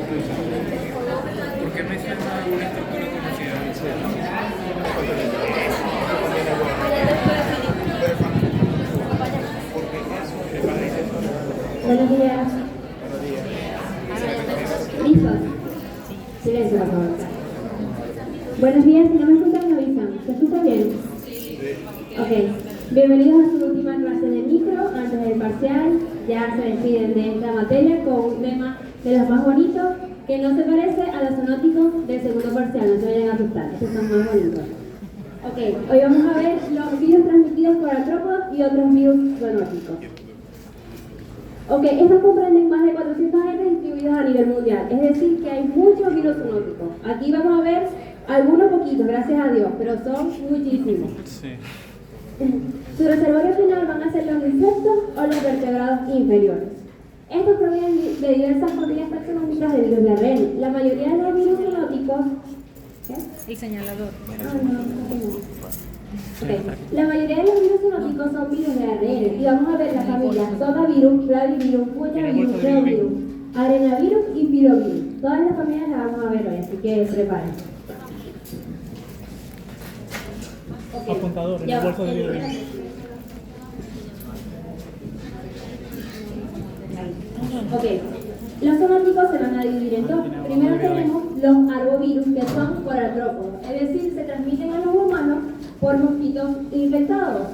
¿Por qué menciona una estructura conocida? Buenos días. ¿Listos? Silencio, por favor. Buenos días, si no me escuchan, me avisan. ¿Se escucha bien? Ok. Bienvenidos a su última clase de micro. Antes del parcial, ya se despiden de esta materia con un tema de los más bonitos que no se parece a los zoonóticos del segundo parcial. No se vayan a asustar, estos son más bonitos. Ok, hoy vamos a ver los virus transmitidos por artrópodos y otros virus zoonóticos. Ok, estos comprenden más de 400 genes distribuidos a nivel mundial, es decir, que hay muchos virus zoonóticos. Aquí vamos a ver algunos poquitos, gracias a Dios, pero son muchísimos. Sí. Su reservorio final van a ser los insectos o los vertebrados inferiores. Estos provienen de diversas familias taxonómicas de virus de ARN. La mayoría de los virus zoonóticos... ¿Qué? El señalador. Okay. La mayoría de los virus zoonóticos son virus de ARN y vamos a ver las familias sotavirus, flavivirus, fuyavirus, reovirus, arenavirus y pirovirus. Todas las familias las vamos a ver hoy, así que prepárense. Okay. Apuntador en el bolso de video. Ok, los zoonóticos se van a dividir en dos. Primero tenemos los arbovirus, que son por artrópodos, es decir, se transmiten a los humanos por mosquitos infectados,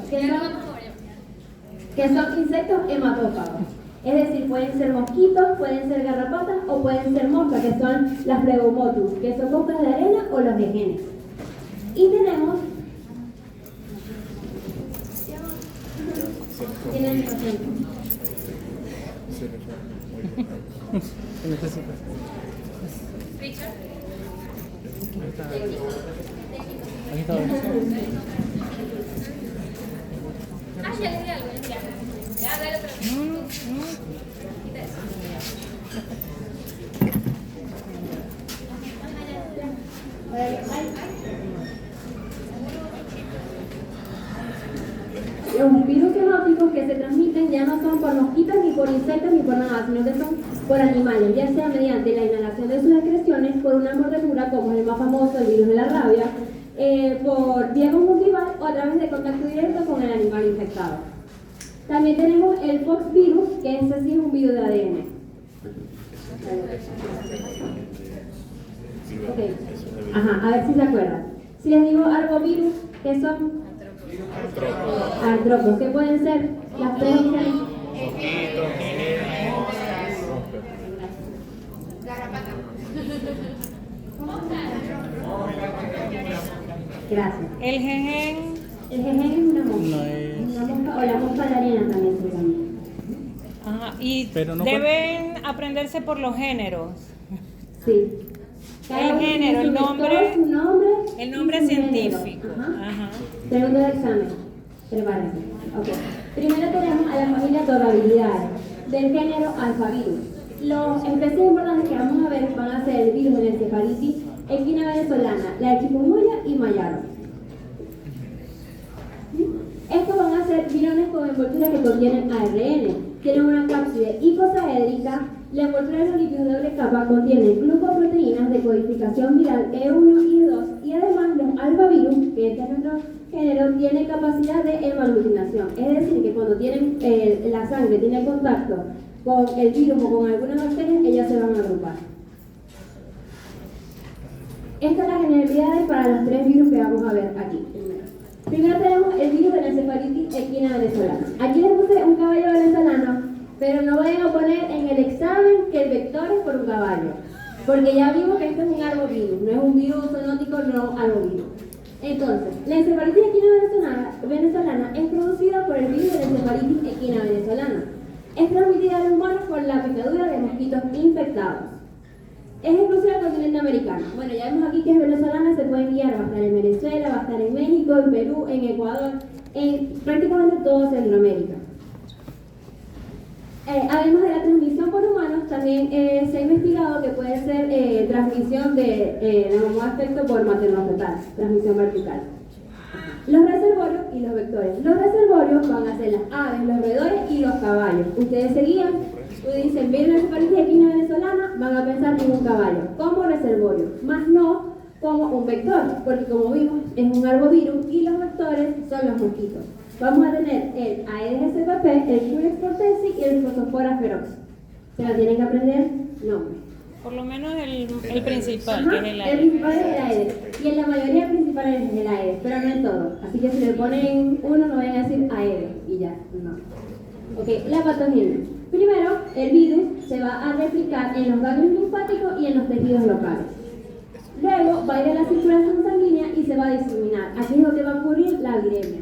que son insectos hematófagos. Es decir, pueden ser mosquitos, pueden ser garrapatas o pueden ser moscas, que son las Phlebomotus, que son moscas de arena o los de genes. Y tenemos... ¿Tienen el paciente? ¿Qué necesitas? Aquí está. Ya le di algo, ya. Ya, dale otra vez. Quita eso. Los virus zoonóticos que se transmiten ya no son por mosquitos, ni por insectos, ni por nada, sino que son por animales, ya sea mediante la inhalación de sus excreciones, por una mordedura, como es el más famoso, el virus de la rabia, por vía conjuntival o a través de contacto directo con el animal infectado. También tenemos el poxvirus, que ese sí es un virus de ADN. Okay. Ajá, a ver si se acuerdan. Si les digo arbovirus, ¿qué son? Artrópodos, ¿qué pueden ser? Las tres opciones. Gracias. El jejen. El jejen es una mosca. No es... Una mosca, o la mosca de arena también se llama. Ajá, y Pero no deben aprenderse por los géneros. Sí. El género, el nombre. Su nombre. El nombre y su científico. género. Ajá. Ajá. Segundo examen. Prepárense. Ok. Primero tenemos a la familia Tobabilidae, del género Alphavirus. Los especies importantes que vamos a ver van a ser el virus de la encefalitis equina venezolana, la chikungunya y Mayaro. Estos van a ser virones con envoltura que contienen ARN. Tienen una cápside icosaédrica. La envoltura de los lípidos de doble capa contiene glucoproteínas de codificación viral E1 y E2 y además los alfavirus, que este es nuestro género, tiene capacidad de hemaglutinación. Es decir, que cuando tienen la sangre tiene contacto con el virus o con alguna bacteria, ellas se van a agrupar. Estas son las generalidades para los tres virus que vamos a ver aquí. Primero tenemos el virus de la encefalitis equina venezolana. Aquí les puse un caballo venezolano, pero no vayan a poner en el examen que el vector es por un caballo, porque ya vimos que esto es un arbovirus, no es un virus zoonótico, no arbovirus. Entonces, la encefalitis equina venezolana es producida por el virus de la encefalitis equina venezolana. Es transmitida a los humanos por la picadura de mosquitos infectados. Es exclusiva del continente americano. Bueno, ya vemos aquí que es venezolana, se pueden guiar, va a estar en Venezuela, va a estar en México, en Perú, en Ecuador, en prácticamente todo Centroamérica. Además de la transmisión por humanos, también se ha investigado que puede ser transmisión de mismo aspecto por materno-fetal, transmisión vertical. Los reservorios y los vectores. Los reservorios van a ser las aves, los roedores y los caballos. Ustedes se guían, ustedes dicen, ven la encefalitis equina venezolana, van a pensar en un caballo, como reservorio, más no como un vector, porque como vimos es un arbovirus y los vectores son los mosquitos. Vamos a tener el Aedes aegypti, el Culex fortesi y el Photophora ferox. Se la tienen que aprender nombre. Por lo menos el principal, Ajá, que es el el aire. principal es el Aedes. Y en la mayoría principal es el Aedes, pero no en todo. Así que si le ponen uno, no vayan a decir Aedes y ya, no. Ok, la patogenia. Primero, el virus se va a replicar en los ganglios linfáticos y en los tejidos locales. Luego va a ir a la circulación sanguínea y se va a diseminar. Aquí es donde va a ocurrir la viremia.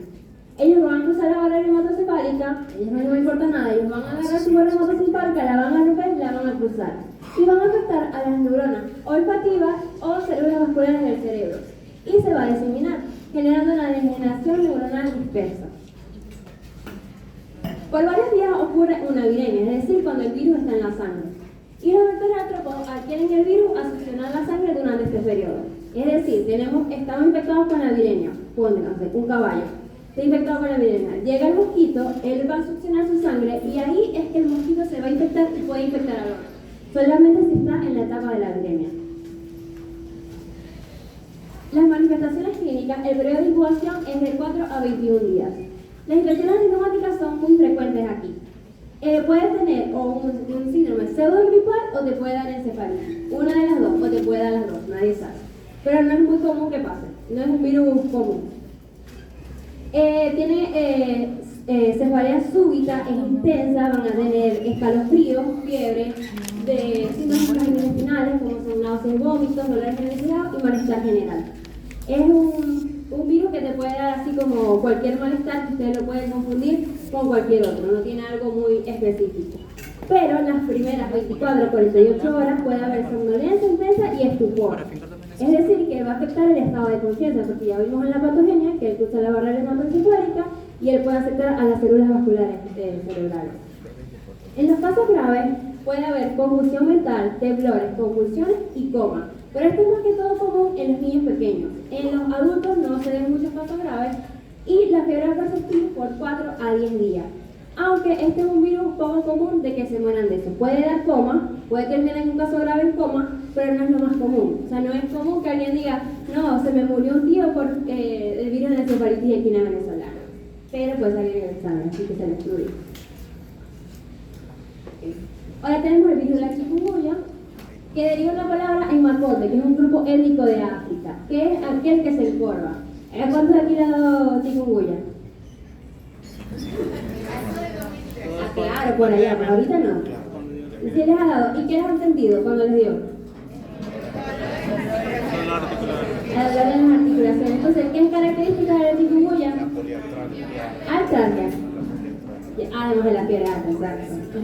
Ellos van a cruzar la barrera hematocefálica, ellos no les importa nada, ellos van a agarrar su barrera hematocefálica, la van a romper y la van a cruzar. Y van a afectar a las neuronas olfativas o células vasculares del cerebro. Y se va a diseminar, generando una degeneración neuronal dispersa. Por varios días ocurre una viremia, es decir, cuando el virus está en la sangre. Y los vectores artrópodos adquieren el virus a succionar la sangre durante este periodo. Es decir, estamos infectados con la viremia, pónganse, un caballo. Está infectado con la viremia. Llega el mosquito, él va a succionar su sangre y ahí es que el mosquito se va a infectar y puede infectar al otro. Solamente si está en la etapa de la viremia. Las manifestaciones clínicas, el periodo de incubación es de 4 a 21 días. Las infecciones asintomáticas son muy frecuentes aquí. Puedes tener o un síndrome pseudogripal o te puede dar encefalitis. Una de las dos, o te puede dar las dos, nadie sabe. Pero no es muy común que pase, no es un virus común. Tiene cefalea súbita, es intensa, van a tener escalofríos, fiebre, de síntomas gastrointestinales como son náuseas, vómitos, dolores generalizados y malestar general. Es un virus que te puede dar así como cualquier malestar, que ustedes lo pueden confundir con cualquier otro, no tiene algo muy específico. Pero en las primeras 24 48 horas puede haber somnolencia intensa y estupor. Es decir, que va a afectar el estado de conciencia, porque ya vimos en la patogenia que él cruza la barrera hematocefálica y él puede afectar a las células vasculares cerebrales. En los casos graves puede haber convulsión mental, temblores, convulsiones y coma. Pero esto es más que todo común en los niños pequeños. En los adultos no se ven muchos casos graves y la fiebre va a persistir por 4 a 10 días. Aunque este es un virus poco común de que se mueran de eso. Puede dar coma, puede terminar en un caso grave en coma, pero no es lo más común. O sea, no es común que alguien diga, no, se me murió un tío por el virus de la encefalitis equina venezolana. Pero puede salir en el examen, así que se le excluye. Ahora tenemos el virus de la chikungunya, que deriva una palabra en macote, que es un grupo étnico de África, que es aquel que se encorva. ¿A cuántos de aquí le ha dado chikungunya? Ah, claro, por allá, pero ahorita no. ¿Y si les ha dado? ¿Y qué les han sentido cuando les dio? Dolor en las articulaciones. Entonces, ¿qué es característica de la chikungunya? Artralgia. Además de la fiebre alta, exacto.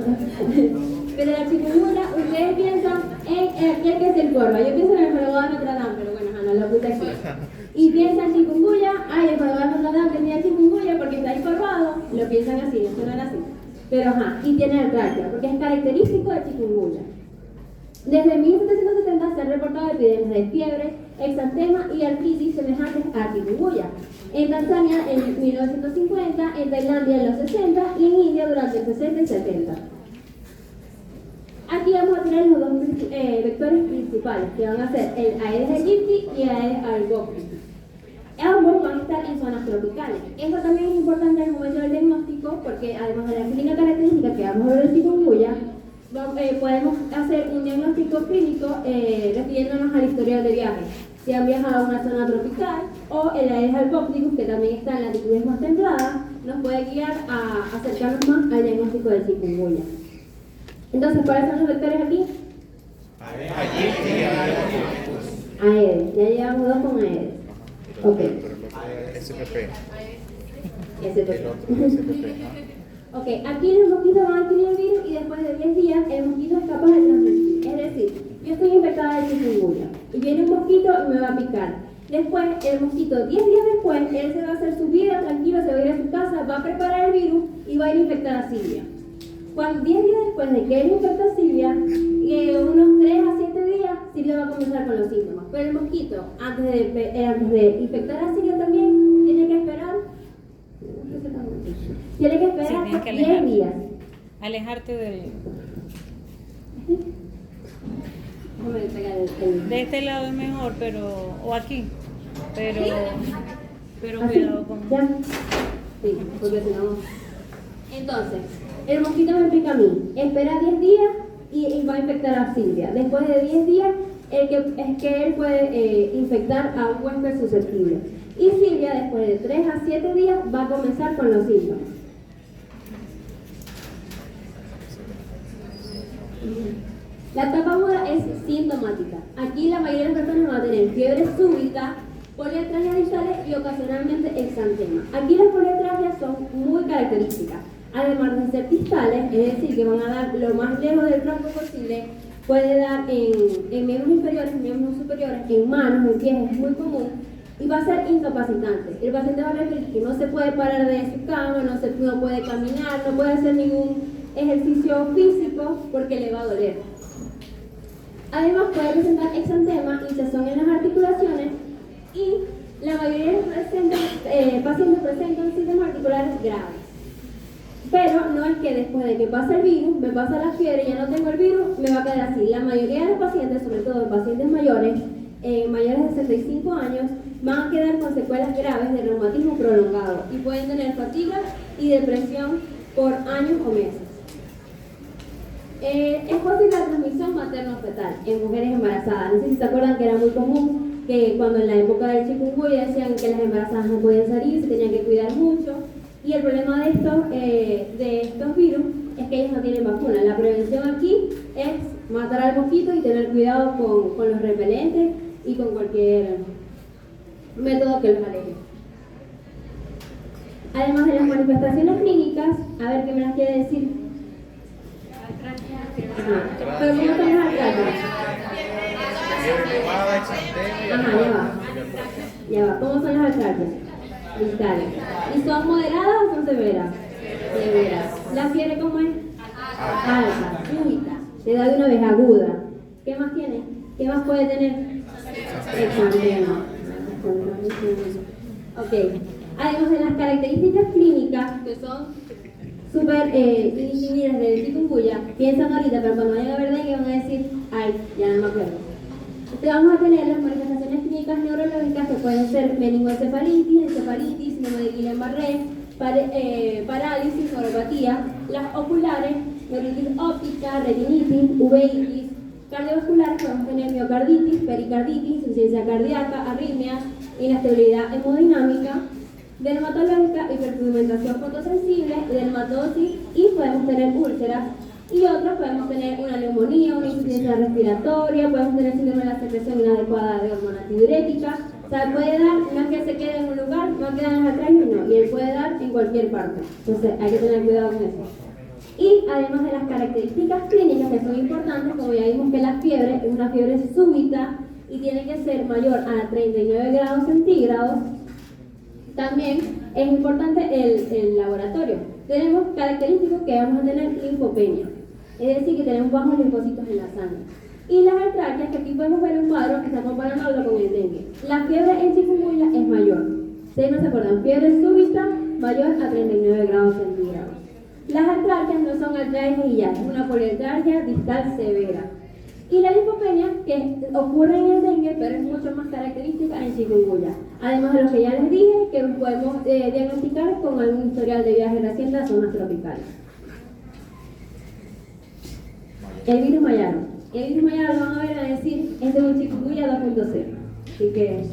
Pero la chikungunya, ustedes piensan en aquel que se encorva. Yo pienso en el jorobado de Notre Dame, pero bueno, no lo puse aquí. Y piensan chikungunya, ay, el jorobado de Notre Dame tenía chikungunya porque está encorvado. Lo piensan así, no suena así. Pero y tiene artralgia, porque es característico de chikungunya. Desde 1770 se han reportado epidemias de fiebre, exantema y artritis semejantes a chikungunya. En Tanzania en 1950, en Tailandia en los 60 y en India durante el 60 y 70. Aquí vamos a tener los dos vectores principales, que van a ser el Aedes aegypti y el Aedes albopicus. Ambos van a estar en zonas tropicales. Eso también es importante al momento del diagnóstico, porque además de la clínica característica que vamos a ver en chikungunya, podemos hacer un diagnóstico clínico refiriéndonos al historial de viaje. Si han viajado a una zona tropical, o el Aedes albopicus, que también está en latitudes más templadas, nos puede guiar a acercarnos más al diagnóstico del chikungunya. Entonces, ¿cuáles son los vectores aquí? Aedes. Ya llevamos 2 con Aedes. Ok. SPP. Ok, aquí los mosquitos van a adquirir el virus y después de 10 días el mosquito es capaz de transmitir. Es decir, yo estoy infectada de chikungunya y viene un mosquito y me va a picar. Después, el mosquito, 10 días después, él se va a hacer su vida tranquilo, se va a ir a su casa, va a preparar el virus y va a ir a infectar a Silvia. Cuando 10 días después de que él infecta a Silvia, unos 3 a 7 días, Silvia va a comenzar con los síntomas. Pero el mosquito, antes de infectar a Silvia también, tiene que esperar. Tiene que esperar Sí, tienes que 10 días. Alejarte de... Déjame ver, De este lado es mejor, pero. O aquí. Pero. Pero ¿Así? cuidado con. ¿Ya? Sí, porque si no... Entonces, el mosquito me pica a mí. Espera 10 días y va a infectar a Silvia. Después de 10 días, es que él puede infectar a un huésped susceptible. Y Silvia, después de 3 a 7 días, va a comenzar con los síntomas. La etapa aguda es sintomática. Aquí la mayoría de las personas van a tener fiebre súbita, poliartralgias distales y ocasionalmente exantema. Aquí las poliartralgias son muy características. Además de ser distales, es decir, que van a dar lo más lejos del tronco posible, puede dar en miembros inferiores, en miembros superiores, en manos, en pies, es muy común, y va a ser incapacitante. El paciente va a referir que no se puede parar de su cama, no puede caminar, no puede hacer ningún ejercicio físico porque le va a doler. Además puede presentar exantema, hinchazón en las articulaciones y la mayoría de los pacientes presentan síntomas articulares graves. Pero no es que después de que pasa el virus, me pasa la fiebre y ya no tengo el virus, me va a quedar así. La mayoría de los pacientes, sobre todo los pacientes mayores, mayores de 65 años, van a quedar con secuelas graves de reumatismo prolongado y pueden tener fatiga y depresión por años o meses. Es posible la transmisión materno-fetal en mujeres embarazadas. No sé si se acuerdan que era muy común que cuando en la época del chikungunya decían que las embarazadas no podían salir, se tenían que cuidar mucho. Y el problema de estos virus es que ellos no tienen vacuna. La prevención aquí es matar al mosquito y tener cuidado con los repelentes y con cualquier método que los aleje. Además de las manifestaciones clínicas, a ver qué me las quiere decir. Ajá. ¿Pero cómo son las artralgias? Ajá, ya va. ¿Cómo son las artralgias? Distales. ¿Y son moderadas o son severas? Severas. ¿La fiebre cómo es? Alta, súbita. Se da de una vez aguda. ¿Qué más tiene? ¿Qué más puede tener? Exantema. Ok. Además de las características clínicas, que son súper indistinguibles del chikungunya, piensan ahorita, pero cuando vayan a ver dengue van a decir, ay, ya no me acuerdo. Entonces vamos a tener las manifestaciones clínicas neurológicas que pueden ser meningoencefalitis, encefalitis, síndrome de Guillain-Barré, parálisis, neuropatía, las oculares, neuritis óptica, retinitis, uveitis, cardiovasculares, podemos tener miocarditis, pericarditis, insuficiencia cardíaca, arritmias, inestabilidad hemodinámica, dermatológica, hiperpigmentación fotosensible, dermatosis y podemos tener úlceras. Y otros podemos tener una neumonía, una insuficiencia respiratoria, podemos tener síndrome de la secreción inadecuada de hormona antidiurética. O sea, puede dar, no es que se quede en un lugar, no queda en las artralgias, no, y él puede dar en cualquier parte. Entonces hay que tener cuidado con eso. Y además de las características clínicas que son importantes, como ya vimos que la fiebre es una fiebre súbita y tiene que ser mayor a 39 grados centígrados, también es importante el laboratorio. Tenemos características que vamos a tener linfopenia. Es decir, que tenemos bajos linfocitos en la sangre. Y las artralgias, que aquí podemos ver un cuadro que está comparándolo con el dengue. La fiebre en chikungunya es mayor. ¿Ustedes no se acuerdan? Fiebre súbita mayor a 39 grados centígrados. Las artralgias no son artralgias y ya, es una poliartralgia distal severa. Y la linfopenia, que ocurre en el dengue, pero es mucho más característica en chikungunya. Además de lo que ya les dije, que podemos diagnosticar con algún historial de viaje reciente a zonas tropicales. El virus Mayaro. El virus Mayaro lo van a ver a decir, este es un chikungunya 2.0. Así que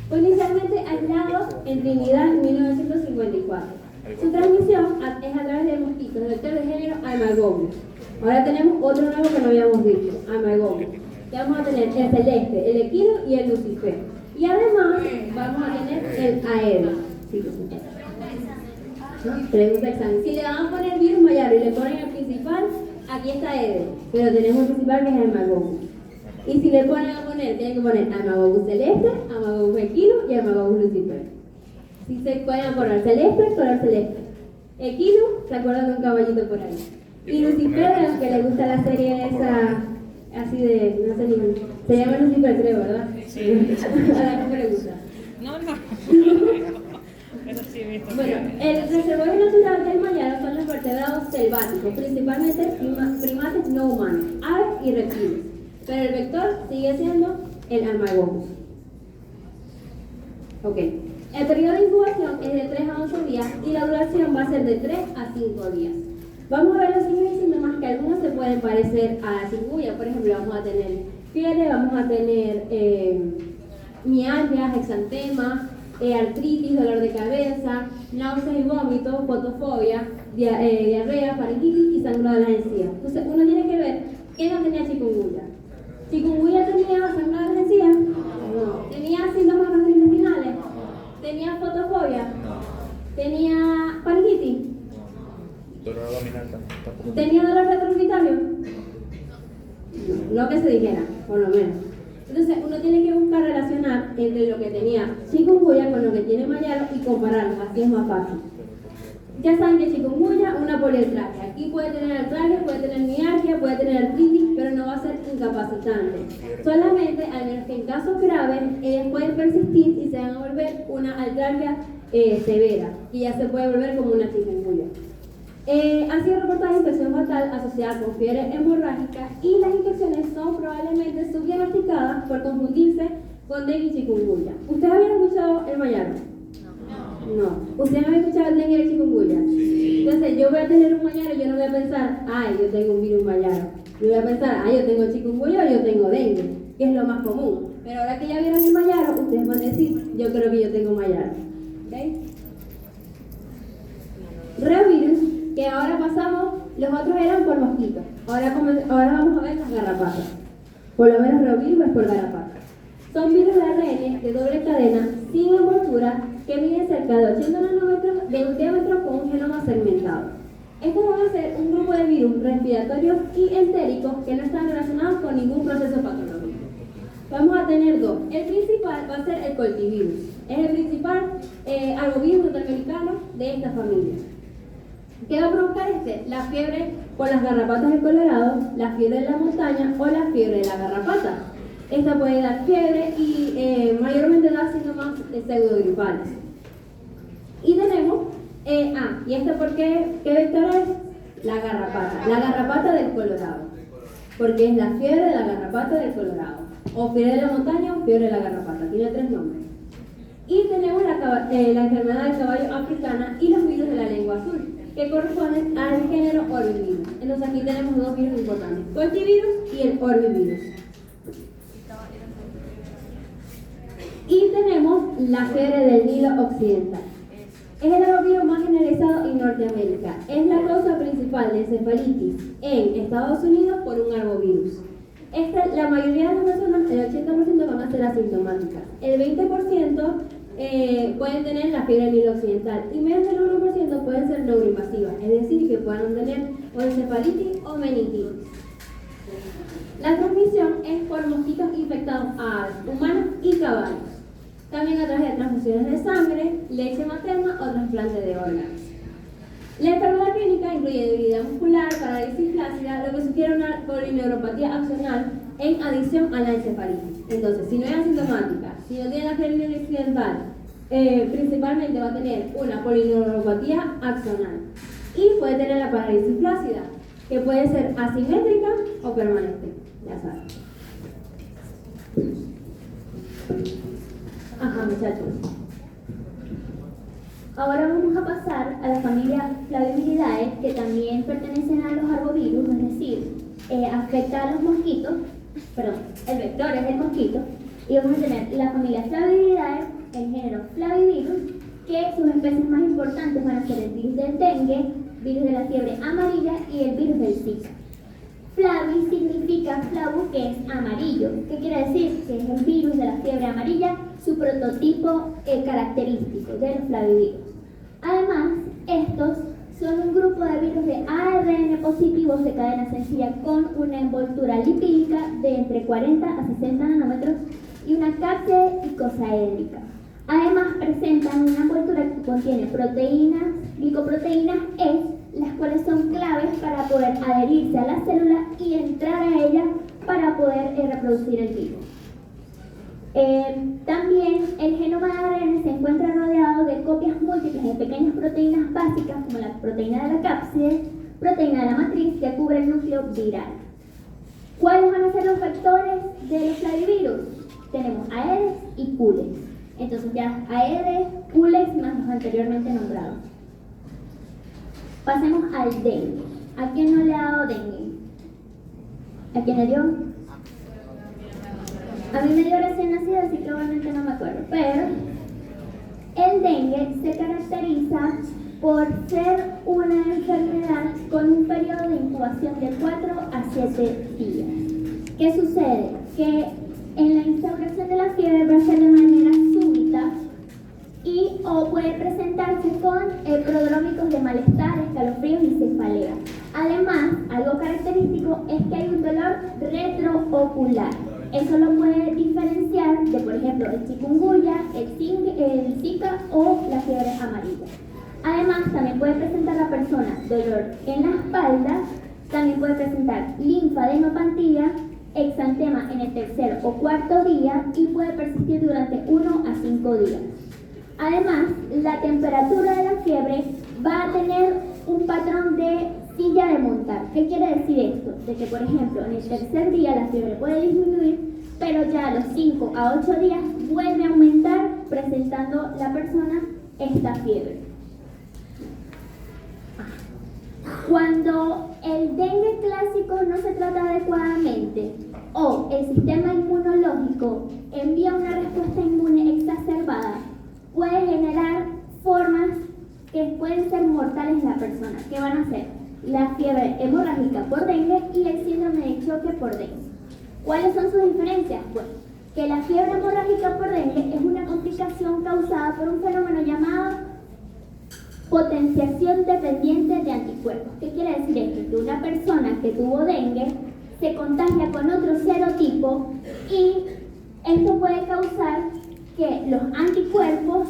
fue inicialmente aislado en Trinidad en 1954. Su transmisión es a través del mosquito, del vector de género Aemagogus. Ahora tenemos otro nuevo que no habíamos dicho, Aemagogus. Ya vamos a tener el celeste, el equino y el lucifer. Y además vamos a tener el aedes. Sí, ¿no? Pregunta examen. Si le van a poner virus Mayaro y le ponen el principal, aquí está Aedes, pero tenemos el principal que es Aemagogus. Y si le ponen tienen que poner Aemagogus celeste, Aemagogus equino y Aemagogus lucifer. Si se pueden poner celeste, color celeste. Equino, ¿se acuerdan de un caballito por ahí? Y Lucifer, a los que les gusta la serie esa, así de, no sé ni, se llama Lucifer, creo, ¿verdad? Sí. A la que le gusta. No. Eso sí he visto. Bueno, el reservorio natural del Mayaro son los vertebrados selváticos, principalmente primates no humanos, aves y reptiles. pero el vector sigue siendo el almagogus. Ok. El periodo de incubación es de 3 a 8 días y la duración va a ser de 3 a 5 días. Vamos a ver los signos y síntomas que algunos se pueden parecer a la chikungunya. Por ejemplo, vamos a tener fiebre, vamos a tener mialgias, exantema, artritis, dolor de cabeza, náuseas y vómitos, fotofobia, diarrea, faringitis y sangrado de las encías. Entonces uno tiene que ver qué no tenía chikungunya. ¿Chikungunya tenía sangrado de las encías? No. ¿Tenía síntomas gastrointestinales? ¿Tenía fotofobia? ¿Tenía faringitis? Dolor abdominal tampoco. ¿Tenía dolor retroorbital? No, lo que se dijera, por lo menos. Entonces uno tiene que buscar relacionar entre lo que tenía chikungunya con lo que tiene Mayaro y compararlos, así es más fácil. Ya saben que chikungunya, una poliartralgia. Aquí puede tener artralgia, puede tener mialgia, puede tener artritis, pero no va a ser incapacitante. Solamente, al menos que en casos graves, ellas pueden persistir y se van a volver una artralgia severa, y ya se puede volver como una chikungunya. Han sido reportadas infección fatal asociada con fiebre hemorrágica y las infecciones son probablemente subdiagnosticadas por confundirse con dengue y chikungunya. ¿Ustedes habían escuchado el Mayaro? No. ¿Ustedes habían escuchado el dengue y el chikungunya? Sí. Entonces yo voy a tener un Mayaro y yo no voy a pensar, ay, yo tengo un virus Mayaro. Yo voy a pensar, ay, yo tengo chikungunya o yo tengo dengue, que es lo más común. Pero ahora que ya vieron el Mayaro, ustedes van a decir, yo creo que yo tengo Mayaro. ¿Okay? Reovirus, que ahora pasamos, los otros eran por mosquitos. Ahora vamos a ver las garrapatas. Por lo menos reovirus es por garrapatas. Son virus de ARN de doble cadena, sin envoltura, que miden cerca de 80 nanómetros de un diámetro con un genoma segmentado. Estos van a ser un grupo de virus respiratorios y entéricos que no están relacionados con ningún proceso patológico. Vamos a tener dos. El principal va a ser el coltivirus. Es el principal arbovirus norteamericano de esta familia. ¿Qué va a provocar la fiebre por las garrapatas del Colorado, la fiebre de la montaña o la fiebre de la garrapata? Esta puede dar fiebre y mayormente da síntomas pseudogripales. Y tenemos, ¿y esto por qué? ¿Qué vector es? La garrapata del Colorado, porque es la fiebre de la garrapata del Colorado, o fiebre de la montaña o fiebre de la garrapata, tiene 3 nombres. Y tenemos la enfermedad del caballo africana y los virus de la lengua azul, que corresponden al género orbivirus. Entonces aquí tenemos dos virus importantes, coltivirus y el orbivirus. Y tenemos la fiebre del Nilo occidental. Es el arbovirus más generalizado en Norteamérica. Es la causa principal de encefalitis en Estados Unidos por un arbovirus. La mayoría de las personas, el 80% van a ser asintomáticas. El 20% pueden tener la fiebre del Nilo occidental y menos del 1% pueden ser neuroinvasivas, es decir, que puedan tener o encefalitis o meningitis. La transmisión es por mosquitos infectados a aves, humanos y caballos. También a través de transfusiones de sangre, leche materna o trasplante de órganos. La enfermedad clínica incluye debilidad muscular, parálisis flácida, lo que sugiere una polineuropatía axonal en adición a la encefalitis. Entonces, si no es asintomática, si no tiene la fiebre del Nilo occidental, principalmente va a tener una polineuropatía axonal y puede tener la parálisis flácida, que puede ser asimétrica o permanente. Ya saben. Ajá, muchachos. Ahora vamos a pasar a la familia Flaviviridae, que también pertenecen a los arbovirus, es decir, afecta a los mosquitos, perdón, el vector es el mosquito, y vamos a tener la familia Flaviviridae, el género Flavivirus, que sus especies más importantes van a ser el virus del dengue, virus de la fiebre amarilla y el virus del Zika. Flavi significa flavus, que es amarillo. ¿Qué quiere decir? Que es el virus de la fiebre amarilla, su prototipo característico de los flavivirus. Además, estos son un grupo de virus de ARN positivos de cadena sencilla con una envoltura lipídica de entre 40 a 60 nanómetros y una cápside icosaédrica. Además, presentan una envoltura que contiene proteínas, glicoproteínas E, las cuales son claves para poder adherirse a la célula y entrar a ella para poder reproducir el virus. También el genoma de ARN se encuentra rodeado de copias múltiples de pequeñas proteínas básicas como la proteína de la cápside, proteína de la matriz que cubre el núcleo viral. ¿Cuáles van a ser los vectores de los flavivirus? Tenemos Aedes y Culex. Entonces ya Aedes, Culex más los anteriormente nombrados. Pasemos al dengue. ¿A quién no le ha dado dengue? ¿A quién le dio? A mí me dio recién nacido, así que obviamente no me acuerdo. Pero el dengue se caracteriza por ser una enfermedad con un periodo de incubación de 4 a 7 días. ¿Qué sucede? Que en la instauración de la fiebre va a ser de manera súbita y o puede presentarse con prodrómicos de malestar, escalofríos y cefalea. Además, algo característico es que hay un dolor retroocular. Eso lo puede diferenciar de, por ejemplo, el chikungunya, el Zika o la fiebre amarilla. Además, también puede presentar la persona dolor en la espalda, también puede presentar linfadenopatía, exantema en el tercer o cuarto día y puede persistir durante 1 a 5 días. Además, la temperatura de la fiebre va a tener un patrón de silla de montar. ¿Qué quiere decir esto? De que, por ejemplo, en el tercer día la fiebre puede disminuir, pero ya a los 5 a 8 días vuelve a aumentar, presentando la persona esta fiebre. Cuando el dengue clásico no se trata adecuadamente o el sistema inmunológico envía una respuesta inmune exacerbada, puede generar formas que pueden ser mortales en la persona. ¿Qué van a ser? La fiebre hemorrágica por dengue y el síndrome de choque por dengue. ¿Cuáles son sus diferencias? Bueno, que la fiebre hemorrágica por dengue es una complicación causada por un fenómeno llamado potenciación dependiente de anticuerpos. ¿Qué quiere decir esto? Que una persona que tuvo dengue se contagia con otro serotipo y esto puede causar que los anticuerpos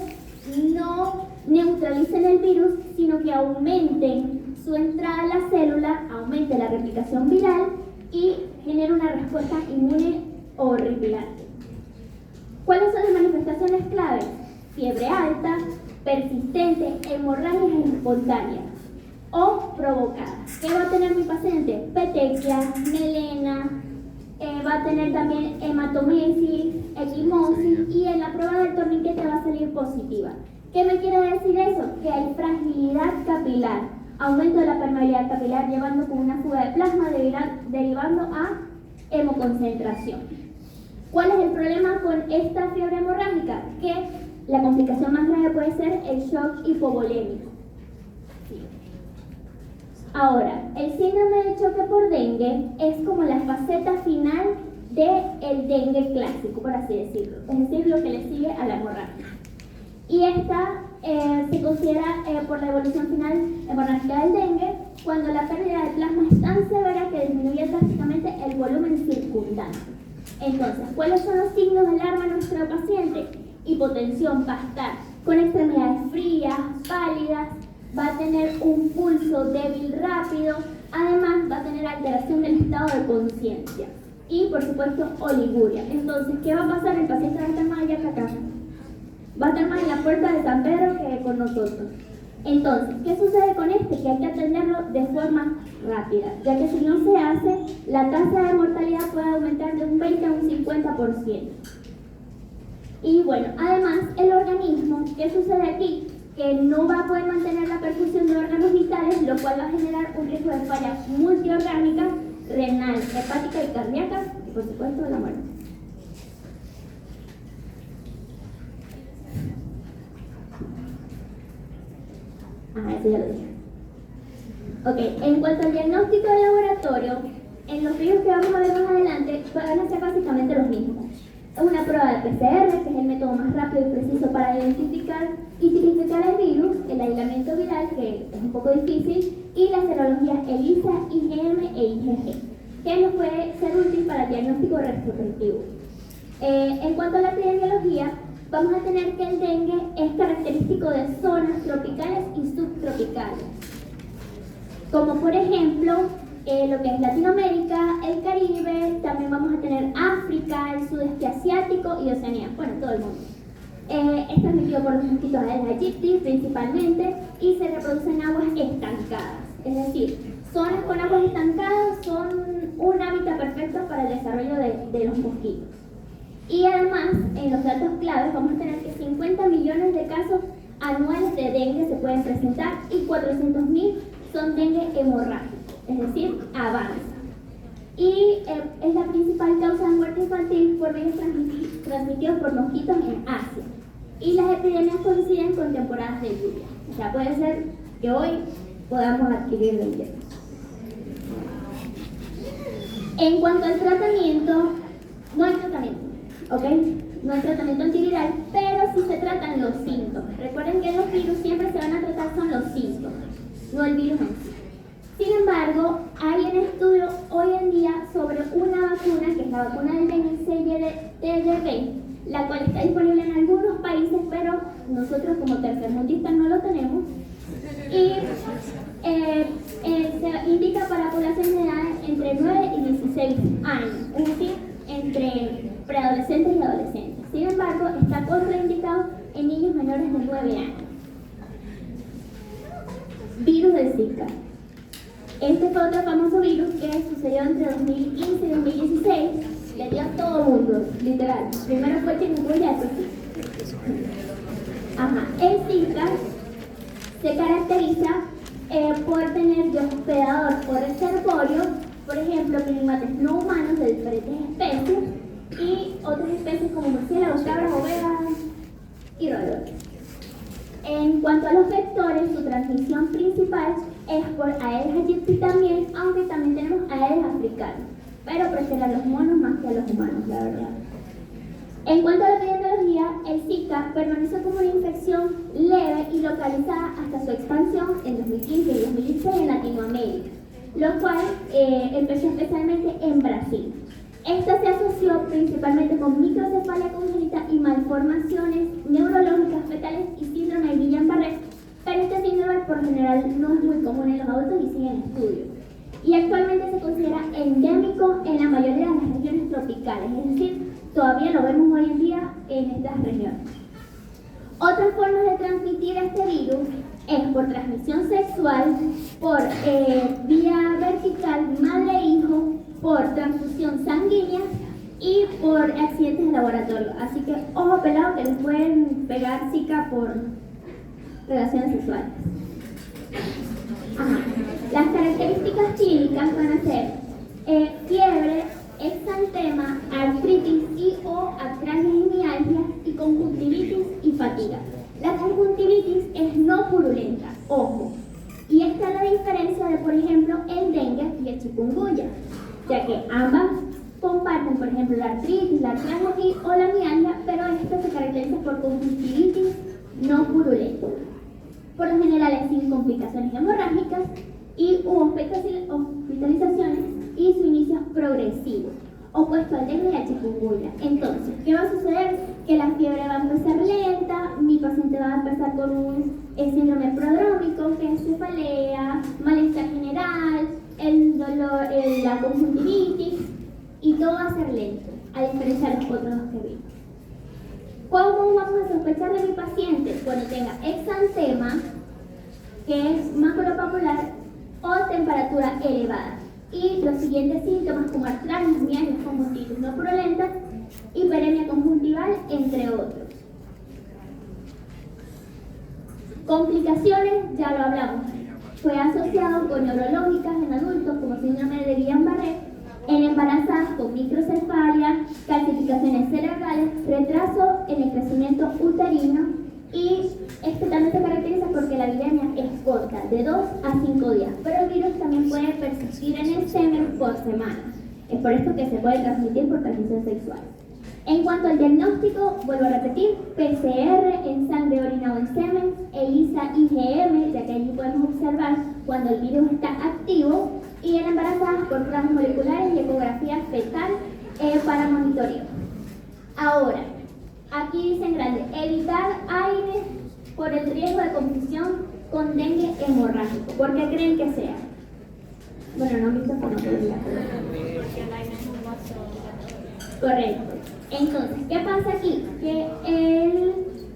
no neutralicen el virus, sino que aumenten su entrada a la célula, aumente la replicación viral y genere una respuesta inmune horripilante. ¿Cuáles son las manifestaciones claves? Fiebre alta, persistente, hemorragias espontáneas o provocadas. ¿Qué va a tener mi paciente? Petexia, melena, va a tener también hematomesis, equimosis y en la prueba del torniquete va a salir positiva. ¿Qué me quiere decir eso? Que hay fragilidad capilar, aumento de la permeabilidad capilar llevando con una fuga de plasma derivando a hemoconcentración. ¿Cuál es el problema con esta fiebre hemorrágica? Que la complicación más grave puede ser el shock hipovolémico. Ahora, el síndrome de choque por dengue es como la faceta final del dengue clásico, por así decirlo. Es decir, lo que le sigue a la hemorragia. Y esta se considera por la evolución final hemorrágica del dengue cuando la pérdida de plasma es tan severa que disminuye drásticamente el volumen circundante. Entonces, ¿cuáles son los signos de alarma en nuestro paciente? Hipotensión, va a estar con extremidades frías, pálidas, va a tener un pulso débil rápido, además va a tener alteración del estado de conciencia y, por supuesto, oliguria. Entonces, ¿qué va a pasar? El paciente va a estar más allá que acá. Va a estar más en la puerta de San Pedro que con nosotros. Entonces, ¿qué sucede con este? Que hay que atenderlo de forma rápida, ya que si no se hace, la tasa de mortalidad puede aumentar de un 20 a un 50%. Y bueno, además, el organismo, ¿qué sucede aquí? Que no va a poder mantener la perfusión de órganos vitales, lo cual va a generar un riesgo de falla multiorgánica, renal, hepática y cardíaca, y por supuesto la muerte. Eso ya lo dije. Ok, en cuanto al diagnóstico de laboratorio, en los virus que vamos a ver más adelante van a ser básicamente los mismos. Es una prueba de PCR, que es el método más rápido y preciso para identificar y tipificar el virus, el aislamiento viral, que es un poco difícil, y las serologías ELISA, IgM e IgG, que nos puede ser útil para el diagnóstico retrospectivo. En cuanto a la epidemiología, vamos a tener que el dengue es característico de zonas tropicales y subtropicales, como por ejemplo lo que es Latinoamérica, el Caribe, también vamos a tener África, el sudeste asiático y Oceanía, bueno, todo el mundo. Es transmitido por los mosquitos Aedes aegypti principalmente y se reproduce en aguas estancadas, es decir, zonas con aguas estancadas son un hábitat perfecto para el desarrollo de los mosquitos. Y además, en los datos claves vamos a tener que 50 millones de casos anuales de dengue se pueden presentar y 400.000 son dengue hemorrágico, es decir, avanza. Y es la principal causa de muerte infantil por virus transmitidos por mosquitos en Asia. Y las epidemias coinciden con temporadas de lluvia. O sea, puede ser que hoy podamos adquirir dengue. En cuanto al tratamiento, no hay tratamiento, ¿ok? No hay tratamiento antiviral, pero sí se tratan los síntomas. Recuerden que los virus siempre se van a tratar son los síntomas, no el virus en sí. Sin embargo, hay un estudio hoy en día sobre una vacuna, que es la vacuna del dengue, la cual está disponible en algunos países, pero nosotros como tercermundistas no lo tenemos. Y se indica para poblaciones de edad entre 9 y 16 años, es decir, entre preadolescentes y adolescentes. Sin embargo, está contraindicado en niños menores de 9 años. Virus del Zika. Este fue otro famoso virus que sucedió entre 2015 y 2016. Le dio a todo el mundo, literal. Primero fue chikungunya, después el Zika se caracteriza por tener de hospedador o reservorio, por ejemplo, primates no humanos de diferentes especies y otras especies como murciélagos, cabras, ovejas y roedores. En cuanto a los vectores, su transmisión principal es por Aedes aegypti también, aunque también tenemos Aedes africanos, pero prefiero a los monos más que a los humanos, la verdad. En cuanto a la epidemiología, el Zika permaneció como una infección leve y localizada hasta su expansión en 2015 y 2016 en Latinoamérica, lo cual empezó especialmente en Brasil. Esta se asoció principalmente con microcefalia congénita y malformaciones neurológicas fetales y síndrome de Guillain-Barré, pero este síndrome por general no es muy común en los adultos y sigue en estudio. Y actualmente se considera endémico en la mayoría de las regiones tropicales, es decir, todavía lo vemos hoy en día en estas regiones. Otras formas de transmitir este virus es por transmisión sexual, por vía vertical madre-hijo, por transfusión sanguínea y por accidentes de laboratorio. Así que ojo pelado que les pueden pegar Zika por relaciones sexuales. Las características clínicas van a ser fiebre, exantema, artritis y o artralgias y mialgias y conjuntivitis y fatiga. La conjuntivitis es no purulenta, ojo. Y esta es la diferencia de, por ejemplo, el dengue y el chikungunya, ya que ambas comparten, por ejemplo, la artritis, la artralgia o la mialgia, pero esta se caracteriza por conjuntivitis no purulenta. Por lo general es sin complicaciones hemorrágicas y hospitalizaciones y su inicio es progresivo, opuesto al dengue y al chikungunya. Entonces, ¿qué va a suceder? Que la fiebre va a empezar lenta, mi paciente va a empezar con un síndrome prodrómico, que es cefalea, malestar general, el dolor, la conjuntivitis, y todo va a ser lento, a diferencia de los otros dos que vimos. ¿Cómo vamos a sospechar de mi paciente? Cuando tenga exantema, que es maculopapular, o temperatura elevada. Y los siguientes síntomas como artralgias, mialgias, conjuntivitis no purulentas, hiperemia conjuntival, entre otros. Complicaciones, ya lo hablamos. Fue asociado con neurológicas en adultos como síndrome de Guillain-Barré, en embarazadas con microcefalia, calcificaciones cerebrales, retraso en el crecimiento uterino y este también se caracteriza porque la viremia es corta, de 2 a 5 días, pero el virus también puede persistir en el semen por semanas. Es por esto que se puede transmitir por transmisión sexual. En cuanto al diagnóstico, vuelvo a repetir, PCR en sangre, orina o en semen, ELISA-IgM, ya que allí podemos observar cuando el virus está activo, y en embarazadas por pruebas moleculares y ecografía fetal para monitoreo. Ahora, aquí dice en grande, evitar aire por el riesgo de confusión con dengue hemorrágico. ¿Por qué creen que sea? Bueno, no me hizo como que diga. Correcto. Entonces, ¿qué pasa aquí? Que el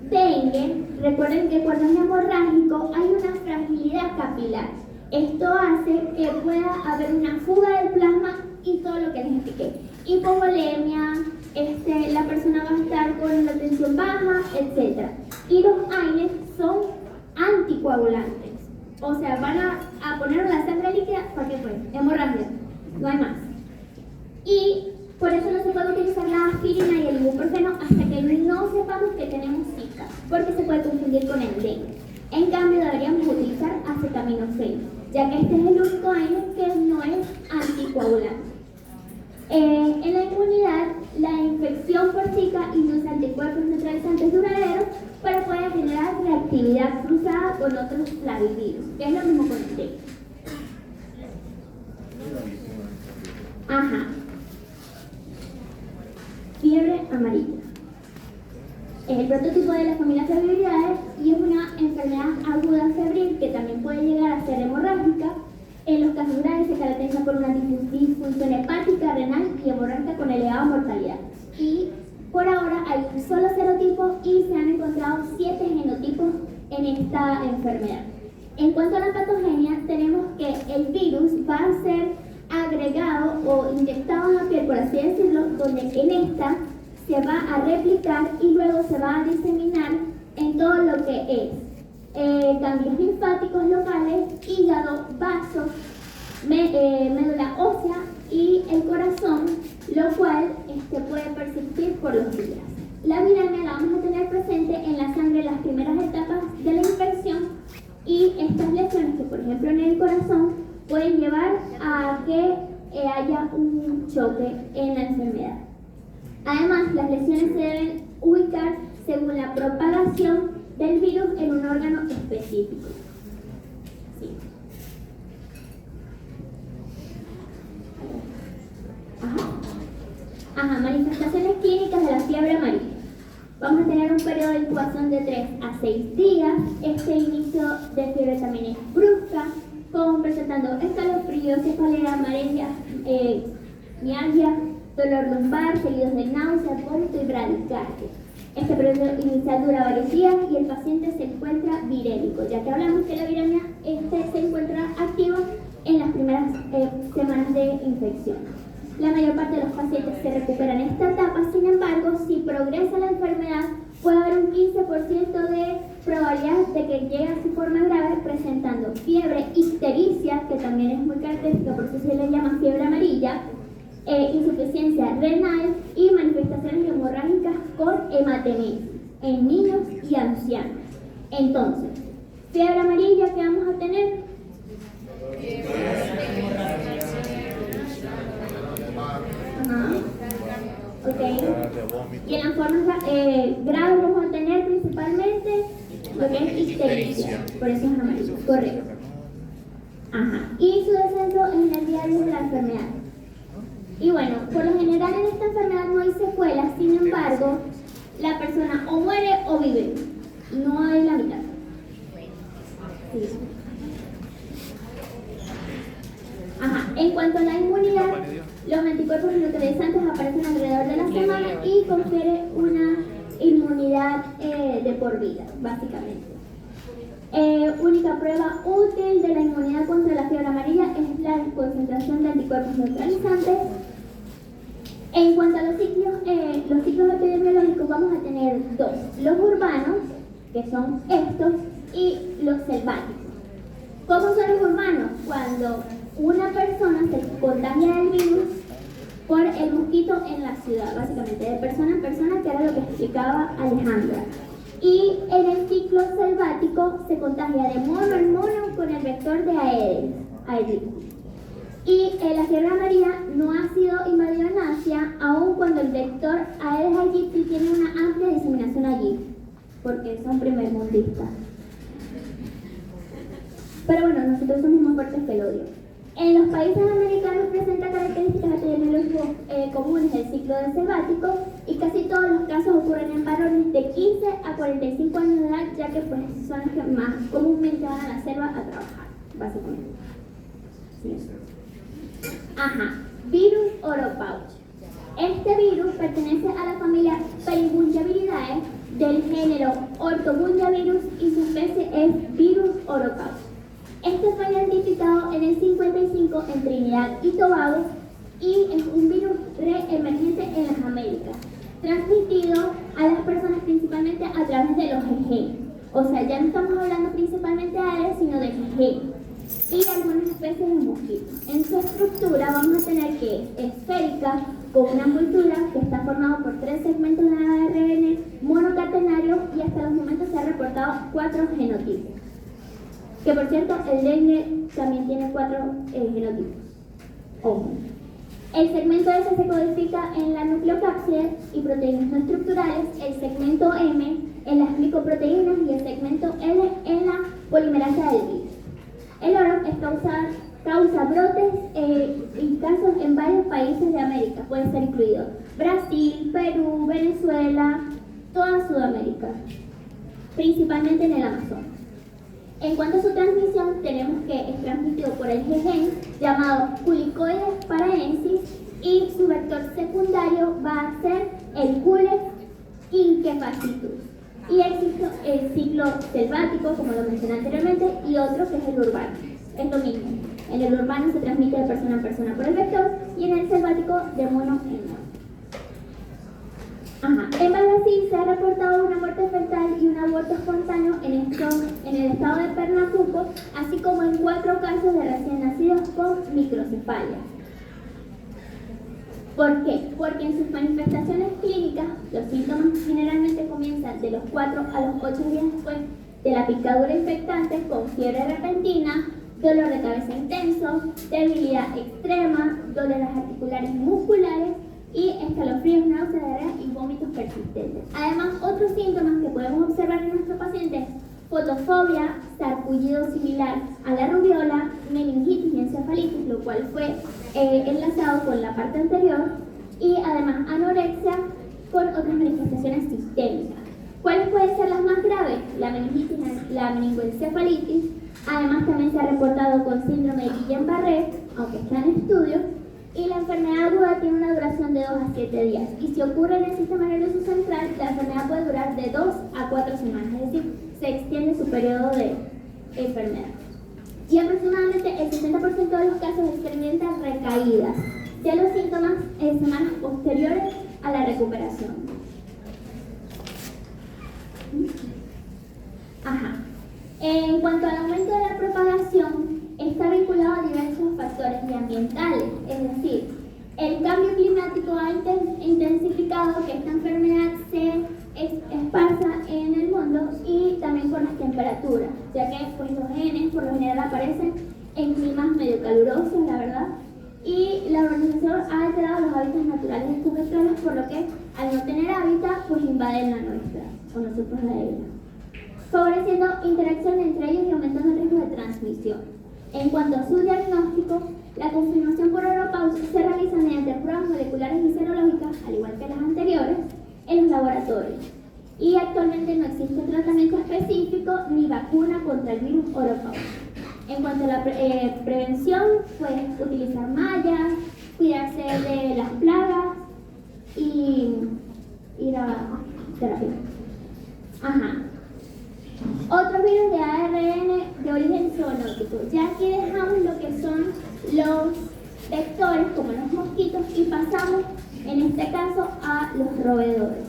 dengue, recuerden que cuando es hemorrágico hay una fragilidad capilar. Esto hace que pueda haber una fuga del plasma y todo lo que les expliqué. Hipovolemia, la persona va a estar con la tensión baja, etc. Y los AINES son anticoagulantes. O sea, van a poner la sangre líquida para que fue hemorragia, no hay más. Y por eso no se puede utilizar la aspirina y el ibuprofeno hasta que no sepamos que tenemos Zika, porque se puede confundir con el dengue. En cambio, deberíamos utilizar acetaminofén, ya que este es el único AINE que no es anticoagulante. En la inmunidad, la infección por Zika induce anticuerpos neutralizantes duraderos para poder generar reactividad cruzada con otros flavivirus, que es lo mismo con el dengue. Ajá. Fiebre amarilla. Es el prototipo de la familia Flaviviridae y es una enfermedad aguda febril que también puede llegar a ser hemorrágica. En los casos graves se caracteriza por una disfunción hepática, renal y hemorrágica con elevada mortalidad. Y por ahora hay un solo serotipo y se han encontrado 7 genotipos en esta enfermedad. En cuanto a la patogenia, tenemos que el virus va a ser agregado o inyectado en la piel, por así decirlo, donde en esta se va a replicar y luego se va a diseminar en todo lo que es ganglios linfáticos locales, hígado, vasos, médula ósea y el corazón, lo cual puede persistir por los días. La viremia la vamos a tener presente en la sangre en las primeras etapas de la infección y estas lesiones, que por ejemplo en el corazón, pueden llevar a que haya un choque en la enfermedad. Además, las lesiones se deben ubicar según la propagación del virus en un órgano específico. Sí. Ajá, manifestaciones clínicas de la fiebre amarilla. Vamos a tener un periodo de incubación de 3 a 6 días. Este inicio de fiebre también es brusca, con presentando escalofríos, cefalea amarilla, mialgia, dolor lumbar, seguidos de náuseas, vómito y bradicardia. Este periodo inicial dura varios días y el paciente se encuentra virémico, ya que hablamos que la viremia se encuentra activa en las primeras semanas de infección. La mayor parte de los pacientes se recuperan en esta etapa, sin embargo, si progresa la enfermedad, puede haber un 15% de probabilidad de que llegue a su forma grave presentando fiebre, ictericia, que también es muy característica, por eso se le llama fiebre amarilla, insuficiencia renal y manifestaciones hemorrágicas con hematemesis en niños y ancianos. Entonces, fiebre amarilla, ¿qué vamos a tener? Ajá. Ok. Y en las formas graves vamos a tener principalmente lo que es ictericia, por eso es amarillo, correcto. Ajá. Y su descenso en el día a día de la enfermedad. Y bueno, por lo general en esta enfermedad no hay secuelas, sin embargo, la persona o muere o vive, no hay la mitad. Sí. Ajá. En cuanto a la inmunidad, los anticuerpos neutralizantes aparecen alrededor de la semana y confiere una inmunidad de por vida, básicamente. Única prueba útil de la inmunidad contra la fiebre amarilla es la concentración de anticuerpos neutralizantes. En cuanto a los ciclos epidemiológicos, vamos a tener 2: los urbanos, que son estos, y los selváticos. ¿Cómo son los urbanos? Cuando una persona se contagia del virus por el mosquito en la ciudad, básicamente, de persona en persona, que era lo que explicaba Alejandra. Y en el ciclo selvático se contagia de mono en mono con el vector de Aedes. Y la fiebre amarilla no ha sido invadida en Asia, aun cuando el vector Aedes aegypti tiene una amplia diseminación allí, porque son primermundistas. Pero bueno, nosotros somos más fuertes que el odio. En los países americanos presenta características epidemiológicas comunes del ciclo de selvático y casi todos los casos ocurren en varones de 15 a 45 años de edad, ya que pues, son los que más comúnmente van a la selva a trabajar, básicamente. Sí. Ajá, virus Oropouche. Este virus pertenece a la familia Peribungiaviridae del género Orthobungiavirus y su especie es virus Oropouche. Este fue identificado en el 55 en Trinidad y Tobago y es un virus reemergente en las Américas, transmitido a las personas principalmente a través de los jeje. O sea, ya no estamos hablando principalmente de aéreos, sino de jeje y algunas especies de mosquitos. En su estructura vamos a tener que es esférica, con una envoltura que está formada por 3 segmentos de ARN monocatenario y hasta los momentos se han reportado 4 genotipos. Que por cierto, el dengue también tiene 4 genotipos. Ojo. El segmento S se codifica en la nucleocápside y proteínas no estructurales, el segmento M en las glicoproteínas y el segmento L en la polimerasa del virus. El oro causa brotes y casos en varios países de América, puede ser incluido Brasil, Perú, Venezuela, toda Sudamérica, principalmente en el Amazonas. En cuanto a su transmisión, tenemos que es transmitido por el gen llamado Culicoides paraensis y su vector secundario va a ser el Culex inquefacitus. Y existe el ciclo selvático, como lo mencioné anteriormente, y otro que es el urbano. Es lo mismo. En el urbano se transmite de persona a persona por el vector y en el selvático de mono en mono. En Brasil se ha reportado una muerte fetal y un aborto espontáneo en el estado de Pernambuco, así como en 4 casos de recién nacidos con microcefalia. ¿Por qué? Porque en sus manifestaciones clínicas, los síntomas generalmente comienzan de los 4 a los 8 días después de la picadura infectante, con fiebre repentina, dolor de cabeza intenso, debilidad extrema, dolores articulares y musculares, y escalofríos, náuseas, diarrea y vómitos persistentes. Además, otros síntomas que podemos observar en nuestros pacientes: fotofobia, sarpullido similar a la rubiola, meningitis y encefalitis, lo cual fue enlazado con la parte anterior, y además anorexia con otras manifestaciones sistémicas. ¿Cuáles pueden ser las más graves? La meningitis, la meningoencefalitis. Además, también se ha reportado con síndrome de Guillain-Barré, aunque está en estudio. Y la enfermedad aguda tiene una duración de 2 a 7 días. Y si ocurre en el sistema nervioso central, la enfermedad puede durar de 2 a 4 semanas. Es decir, se extiende su periodo de enfermedad. Y aproximadamente el 60% de los casos experimentan recaídas de los síntomas en semanas posteriores a la recuperación. En cuanto al aumento de la propagación, está vinculado a diversos factores ambientales, es decir, el cambio climático ha intensificado que esta enfermedad se esparza en el mundo, y también por las temperaturas, ya que pues, los genes por lo general aparecen en climas medio calurosos, la verdad, y la urbanización ha alterado los hábitats naturales de estos vectores, por lo que al no tener hábitat, pues invaden la nuestra, o nosotros la de ellos, favoreciendo interacción entre ellos y aumentando el riesgo de transmisión. En cuanto a su diagnóstico, la confirmación por oropausia se realiza mediante pruebas moleculares y serológicas, al igual que las anteriores, en los laboratorios. Y actualmente no existe tratamiento específico ni vacuna contra el virus oropausia. En cuanto a la prevención, pues utilizar mallas, cuidarse de las plagas y ir a terapia. Otros virus de ARN de origen zoonótico. Ya aquí dejamos lo que son los vectores, como los mosquitos, y pasamos, en este caso, a los roedores.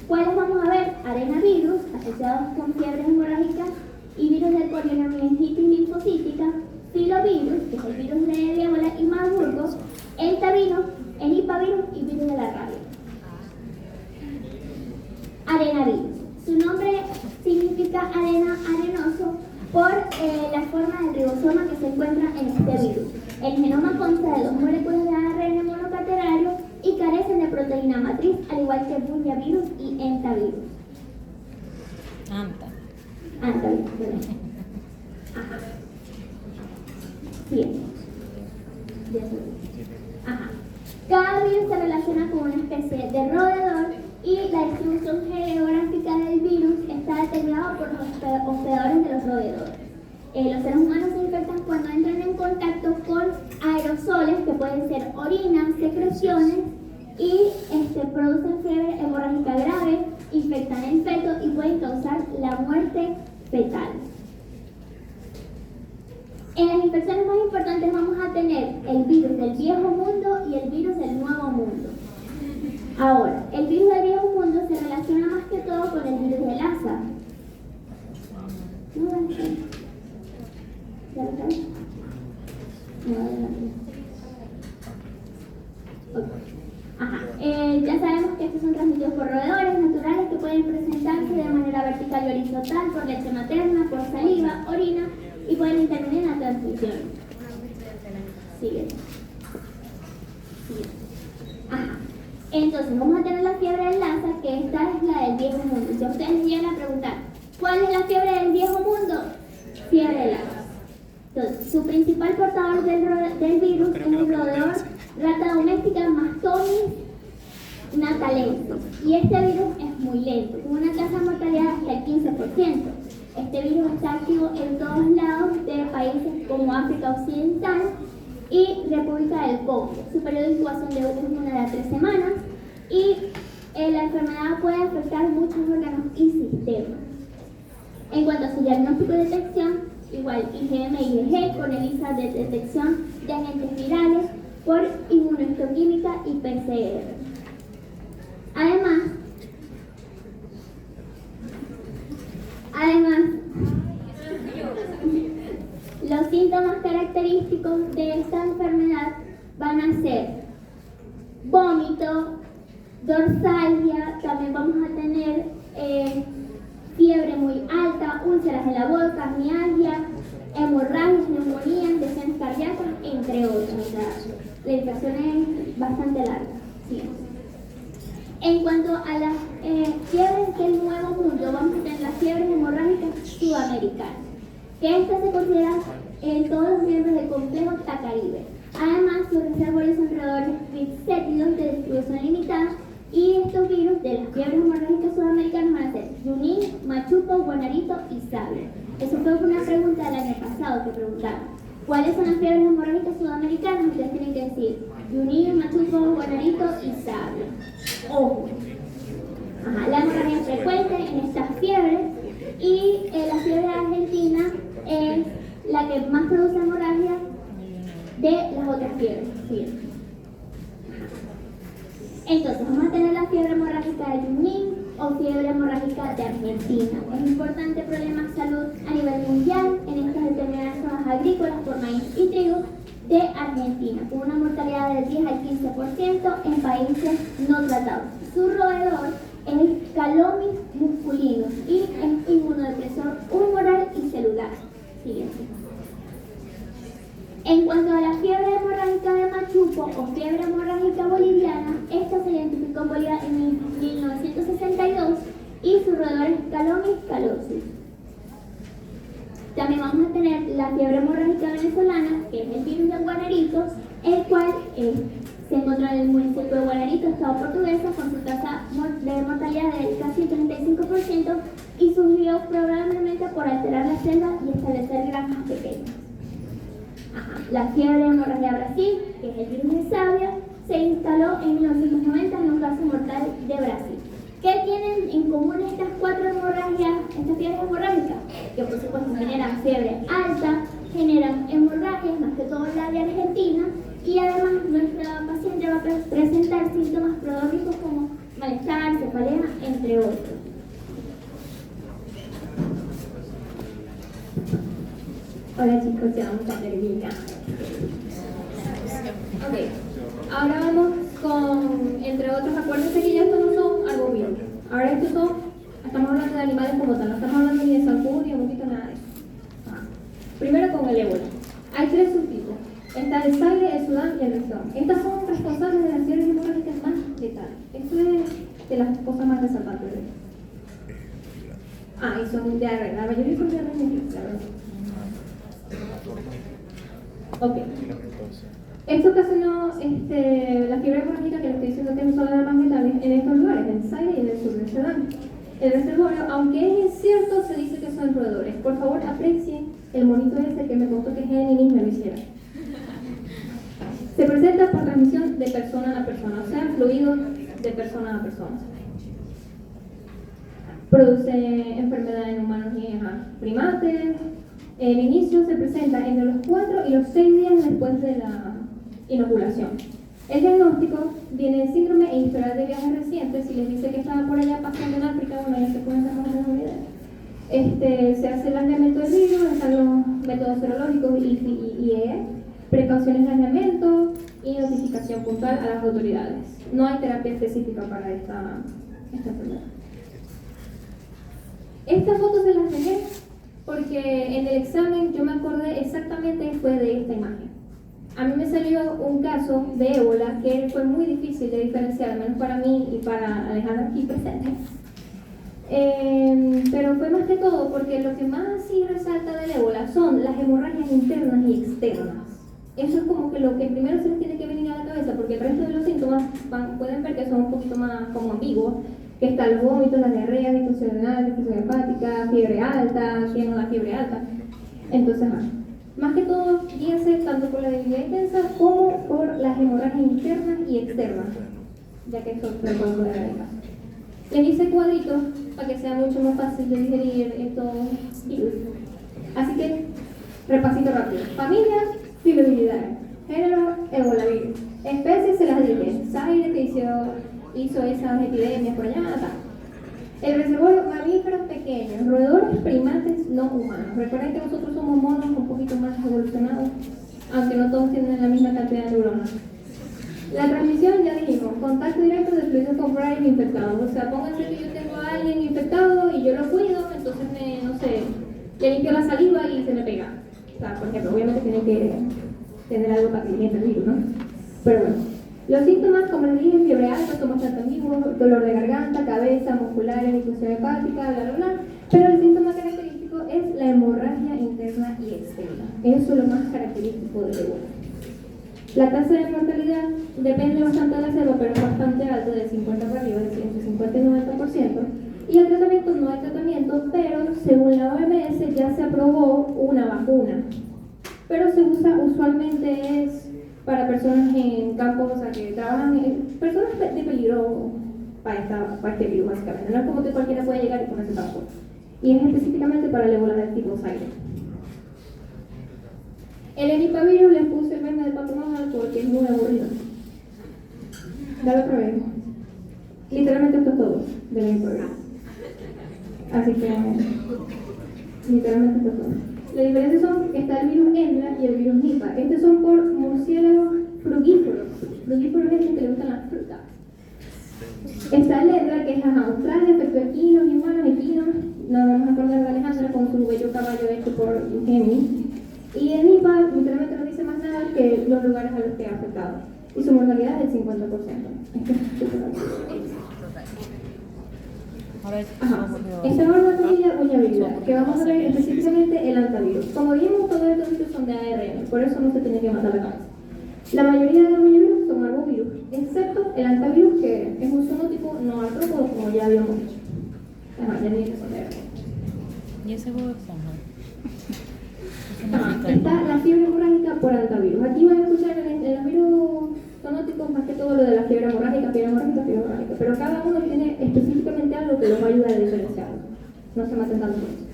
¿Cuáles vamos a ver? Arenavirus, asociados con fiebres hemorrágicas y virus de poliomielitis linfocítica, filovirus, que es el virus de ébola y Marburgo, entavirus, enipavirus y virus de la rabia. Arenavirus. Su nombre significa arena, arenoso, por la forma del ribosoma que se encuentra en este virus. El genoma consta de 2 moléculas de ARN monocatenario y carecen de proteína matriz, al igual que bulliavirus y entavirus. Antavirus, perdón. Bien. Cada virus se relaciona con una especie de roedor, y la distribución geográfica del virus está determinada por los hospedadores de los roedores. Los seres humanos se infectan cuando entran en contacto con aerosoles, que pueden ser orinas, secreciones, y producen fiebre hemorrágica grave, infectan el feto y pueden causar la muerte fetal. En las infecciones más importantes vamos a tener el virus del viejo mundo y el virus del nuevo mundo. Ahora, el virus del viejo mundo se relaciona más que todo con el virus de Lassa. No, ¿ya lo sabes? No, adelante. Okay. Ajá. Ya sabemos que estos son transmitidos por roedores naturales que pueden presentarse de manera vertical y horizontal por leche materna, por saliva, orina y pueden intervenir en la transmisión. Sigue. Ajá. Entonces vamos a tener la fiebre del Lassa, que esta es la del viejo mundo. Si ustedes me llegan a preguntar, ¿cuál es la fiebre del viejo mundo? Fiebre del Lassa. Entonces, su principal portador del virus es el roedor rata doméstica Mastomys natalensis. Y este virus es muy lento, con una tasa de mortalidad hasta el 15%. Este virus está activo en todos lados de países como África Occidental y República del Congo. Su periodo de incubación de 1 a 3 semanas y la enfermedad puede afectar muchos órganos y sistemas. En cuanto a su diagnóstico y detección, igual IgM y IgG con ELISA de detección de agentes virales por inmunohistoquímica y PCR. Además, los síntomas característicos de esta enfermedad van a ser vómito, dorsalgia, también vamos a tener fiebre muy alta, úlceras en la boca, mialgia, hemorragias, neumonía, infecciones cardíacas, entre otras. O sea, la infección es bastante larga. Sí. En cuanto a las fiebres del nuevo mundo, vamos a tener las fiebres hemorrágicas sudamericanas, que estas se consideran en todos los miembros del complejo Tacaribe. Además, sus reservorios son roedores ripsétidos de distribución limitada. Y estos virus de las fiebres hemorrágicas sudamericanas van a ser Junín, machuco, guanarito y sabio. Eso fue una pregunta del año pasado que preguntaron. ¿Cuáles son las fiebres hemorrágicas sudamericanas? Ustedes tienen que decir Junín, machuco, guanarito y sabio. Ojo. Ajá, la hemorragia es frecuente en estas fiebres y la fiebre argentina es la que más produce hemorragia de las otras fiebres. ¿Sí? Entonces, vamos a tener la fiebre hemorrágica de Junín o fiebre hemorrágica de Argentina. Es un importante problema de salud a nivel mundial en estas determinadas zonas agrícolas por maíz y trigo de Argentina, con una mortalidad del 10 al 15% en países no tratados. Su roedor es el Calomys musculinus y es inmunodepresor humoral y celular. Siguiente. En cuanto a la fiebre hemorrágica de Machuco o fiebre hemorrágica boliviana, esta se identificó en Bolivia en 1962 y su roedor es Calomys calosus. También vamos a tener la fiebre hemorrágica venezolana, que es el virus de Guanarito, el cual se encontró en el municipio de Guanarito, estado portuguesa, con su tasa de mortalidad del casi 35% y surgió probablemente por alterar la selva y establecer granjas pequeñas. La fiebre hemorragia Brasil, que es el virus de Sabia, se instaló en 1990 en un caso mortal de Brasil. ¿Qué tienen en común estas cuatro hemorragias, estas fiebres hemorrágicas? Que por supuesto generan fiebre alta, generan hemorragias, más que todo la de Argentina, y además nuestra paciente va a presentar síntomas prodrómicos como malestar, cefalea, entre otros. Hola chicos, ya vamos a terminar. Ok, ahora vamos con, entre otros, acuérdense que ya estos no son arbovirus. Ahora estos son, estamos hablando de animales como tal, no estamos hablando ni de zancudo ni de mosquito, nada de eso. Primero con el ébola. Hay tres subtipos. Está el Zaire, el Sudán y el Rizón. Estas son responsables de las fiebres hemorrágicas más letales. Esto es de las cosas más resaltantes. Y son diarrea. La mayoría son diarrea negligencia. Ok. Esto ocasionó la fiebre hemorrágica que les estoy diciendo que son las más letales en estos lugares, en Zaire y en el sur del Sudán. El reservorio, aunque es incierto, se dice que son roedores. Por favor, aprecien el monito ese que me costó que Géminis me lo hiciera. Se presenta por transmisión de persona a persona, o sea, fluidos de persona a persona. Produce enfermedad en humanos y primates, El inicio se presenta entre los 4 y los 6 días después de la inoculación. El diagnóstico viene del síndrome e historial de viajes recientes. Si les dice que estaba por allá pasando en África, bueno, ya se pueden dar más o menos una idea. Se hace el aislamiento del virus, están los métodos serológicos y IEE, precauciones de aislamiento y notificación puntual a las autoridades. No hay terapia específica para esta enfermedad. Estas fotos se las dejé porque en el examen yo me acordé exactamente fue de esta imagen. A mí me salió un caso de ébola que fue muy difícil de diferenciar, al menos para mí y para Alejandra aquí presente. Pero fue más que todo porque lo que más sí resalta del ébola son las hemorragias internas y externas. Eso es como que lo que primero se les tiene que venir a la cabeza, porque el resto de los síntomas pueden ver que son un poquito más como ambiguos, que está el vómito, la diarrea, difusión renal, difusión hepática, fiebre alta, quién no da fiebre alta. Entonces, más que todo, guíense tanto por la debilidad intensa como por las hemorragias internas y externas, ya que eso se puede poner en el caso. Les hice cuadritos para que sea mucho más fácil de digerir estos virus. Así que, repasito rápido. Familia, filovirida. Género, ebolavirus. Especies se las dije. Zaire, que hizo esas epidemias por allá, acá. El reservorio, mamíferos pequeños, roedores, primates no humanos. Recuerden que nosotros somos monos un poquito más evolucionados, aunque no todos tienen la misma cantidad de neuronas. La transmisión, ya dijimos, contacto directo de fluidos corporales infectados. O sea, pónganse que yo tengo a alguien infectado y yo lo cuido, entonces le limpio la saliva y se me pega. O sea, por ejemplo, obviamente tiene que tener algo para que le entre el virus, ¿no? Pero bueno. Los síntomas, como les dije, fiebre alta, son bastante ambiguos, dolor de garganta, cabeza, musculares, difusión hepática, bla, bla, bla. Pero el síntoma característico es la hemorragia interna y externa. Eso es lo más característico del ébola. La tasa de mortalidad depende bastante de la cepa, pero es bastante alta, del 50 para arriba, de entre 50 y 90%. Y el tratamiento, no hay tratamiento, pero según la OMS ya se aprobó una vacuna. Pero se usa usualmente es para personas en campos, o sea, que trabajan personas de peligro para este virus, básicamente. No es como que cualquiera puede llegar y ponerse tampoco. Y es específicamente para el ébola del tipo Zaire. El henipavirus les puse el meme de Pato Donald porque es muy aburrido. Dale otra vez. Literalmente esto es todo del henipavirus. Así que, literalmente esto es todo. Las diferencias son que está el virus Hendra y el virus Nipah. Estos son por murciélagos frugíferos. Frugíferos es el que le gustan las frutas. Está el Hendra, que es Australia, afectó equinos, humanos, equinos. Nos vamos a acordar de Alejandra con su bello caballo hecho por Géminis. Y el Nipah literalmente no dice más nada que los lugares a los que ha afectado. Y su mortalidad es del 50%. Esto es súper rápido. Esta es una familia uñavírida, que vamos a ver específicamente el antivirus. Como vimos, todos estos virus son de ARN, por eso no se tiene que matar la cabeza. La mayoría de los uñavirus son arbovirus, excepto el antivirus, que es un zoonotipo no artrópodo, como ya habíamos dicho. Ya ni que son de ARN. ¿Y ese huevo Está la fiebre hemorrágica por antivirus. Aquí van a escuchar en los virus zoonóticos más que todo lo de la fiebre hemorrágica, pero cada uno tiene específicamente algo que los va a ayudar a diferenciarlo. No se maten tanto por eso.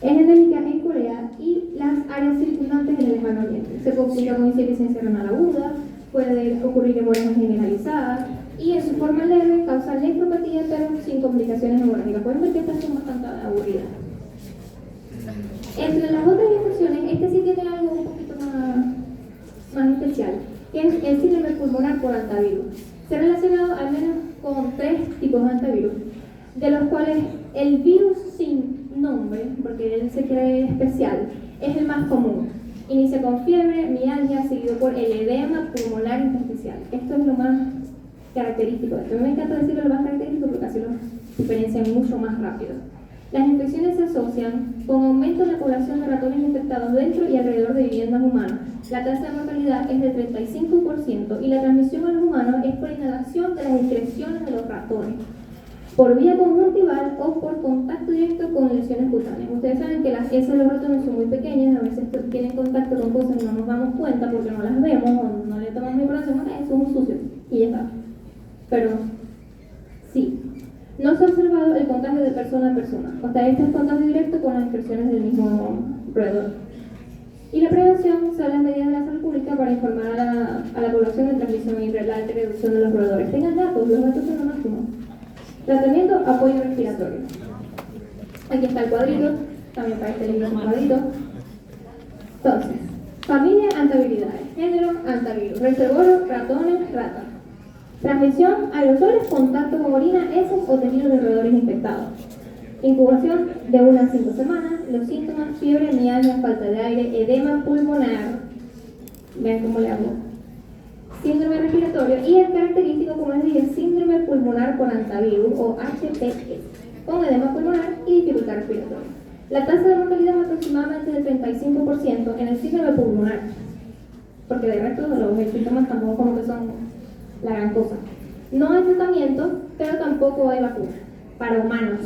Es endémica en Corea y las áreas circundantes en el lejano oriente. Se complica con insuficiencia renal aguda, puede ocurrir hemorragia generalizada y en su forma leve causa nefropatía pero sin complicaciones hemorrágicas. Pueden ver que estas son bastante aburridas. Entre las otras infecciones, este sí tiene algo un poquito más especial, que es el síndrome pulmonar por antivirus. Se ha relacionado al menos con 3 tipos de antivirus, de los cuales el virus sin nombre, porque él se cree especial, es el más común. Inicia con fiebre, mialgia, seguido por el edema pulmonar intersticial. Esto es lo más característico. A mí me encanta decirlo lo más característico porque así lo diferencian mucho más rápido. Las infecciones se asocian con aumento en la población de ratones infectados dentro y alrededor de viviendas humanas. La tasa de mortalidad es del 35% y la transmisión a los humanos es por inhalación de las excreciones de los ratones, por vía conjuntival o por contacto directo con lesiones cutáneas. Ustedes saben que las heces de los ratones son muy pequeñas, a veces tienen contacto con cosas y no nos damos cuenta porque no las vemos o no le tomamos importancia, eso es un sucio y ya está. Pero sí. No se ha observado el contagio de persona a persona. O sea, este es contagio directo con las inscripciones del mismo roedor. Y la prevención son las medidas de la salud pública para informar a la población de transmisión y la reducción de los roedores. Tengan datos, los datos son lo máximo. Tratamiento, apoyo respiratorio. Aquí está el cuadrito, también para este libro es un cuadrito. Entonces, familia, habilidades. Género, antivirus. Reservorio, ratones, ratas. Transmisión, aerosoles, contacto con orina, heces o tejidos de roedores infectados. Incubación de 1 a 5 semanas. Los síntomas: fiebre, mialgia, falta de aire, edema pulmonar. Vean cómo le hago. Síndrome respiratorio y el característico, como les dije, síndrome pulmonar con antivirus o HPV, con edema pulmonar y dificultad respiratoria. La tasa de mortalidad es aproximadamente del 35% en el síndrome pulmonar, porque de resto los síntomas tampoco como que son la gran cosa. No hay tratamiento, pero tampoco hay vacuna para humanos.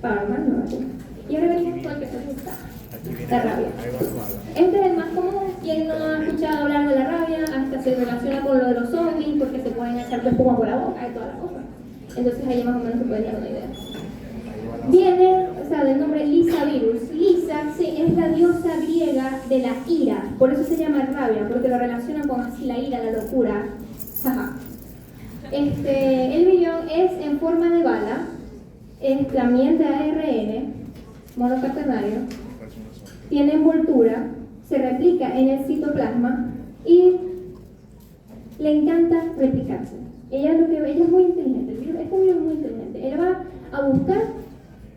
Para humanos no hay vacuna. Y ahora venimos con el que se gusta, la rabia. Este es el más común. ¿Quién no ha escuchado hablar de la rabia? Hasta se relaciona con lo de los zombies, porque se pueden echar espuma por la boca y todas las cosas. Entonces ahí más o menos se puede dar una idea. Viene, o sea, del nombre Lisa virus. Lisa es la diosa griega de la ira, por eso se llama rabia, porque lo relacionan con así la ira, la locura. Jaja. El virión es en forma de bala, es también de ARN, monocatenario, tiene envoltura, se replica en el citoplasma y le encanta replicarse. Ella es muy inteligente, este virus es muy inteligente. Él va a buscar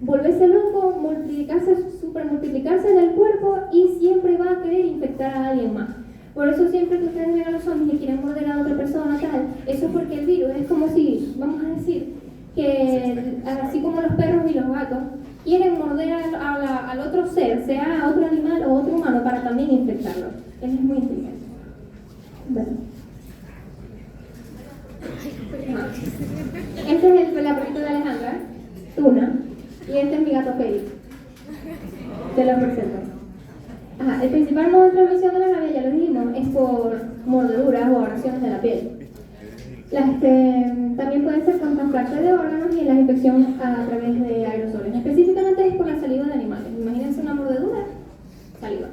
volverse loco, multiplicarse en el cuerpo y siempre va a querer infectar a alguien más. Por eso siempre que ustedes ven a los zombies y quieren morder a otra persona, tal, eso es porque el virus es como si, vamos a decir, que así como los perros y los gatos quieren morder al otro ser, sea otro animal o otro humano, para también infectarlo. Él es muy inteligente. Bueno. Este es la perrita de Alejandra, Tuna, y este es mi gato Félix. Te lo presento. Ajá, el principal modo de transmisión de la rabia, ya lo dijimos, es por mordeduras o abrasiones de la piel. También puede ser con trasplante de órganos y la infección a través de aerosoles. Específicamente es por la saliva de animales. Imagínense una mordedura, saliva.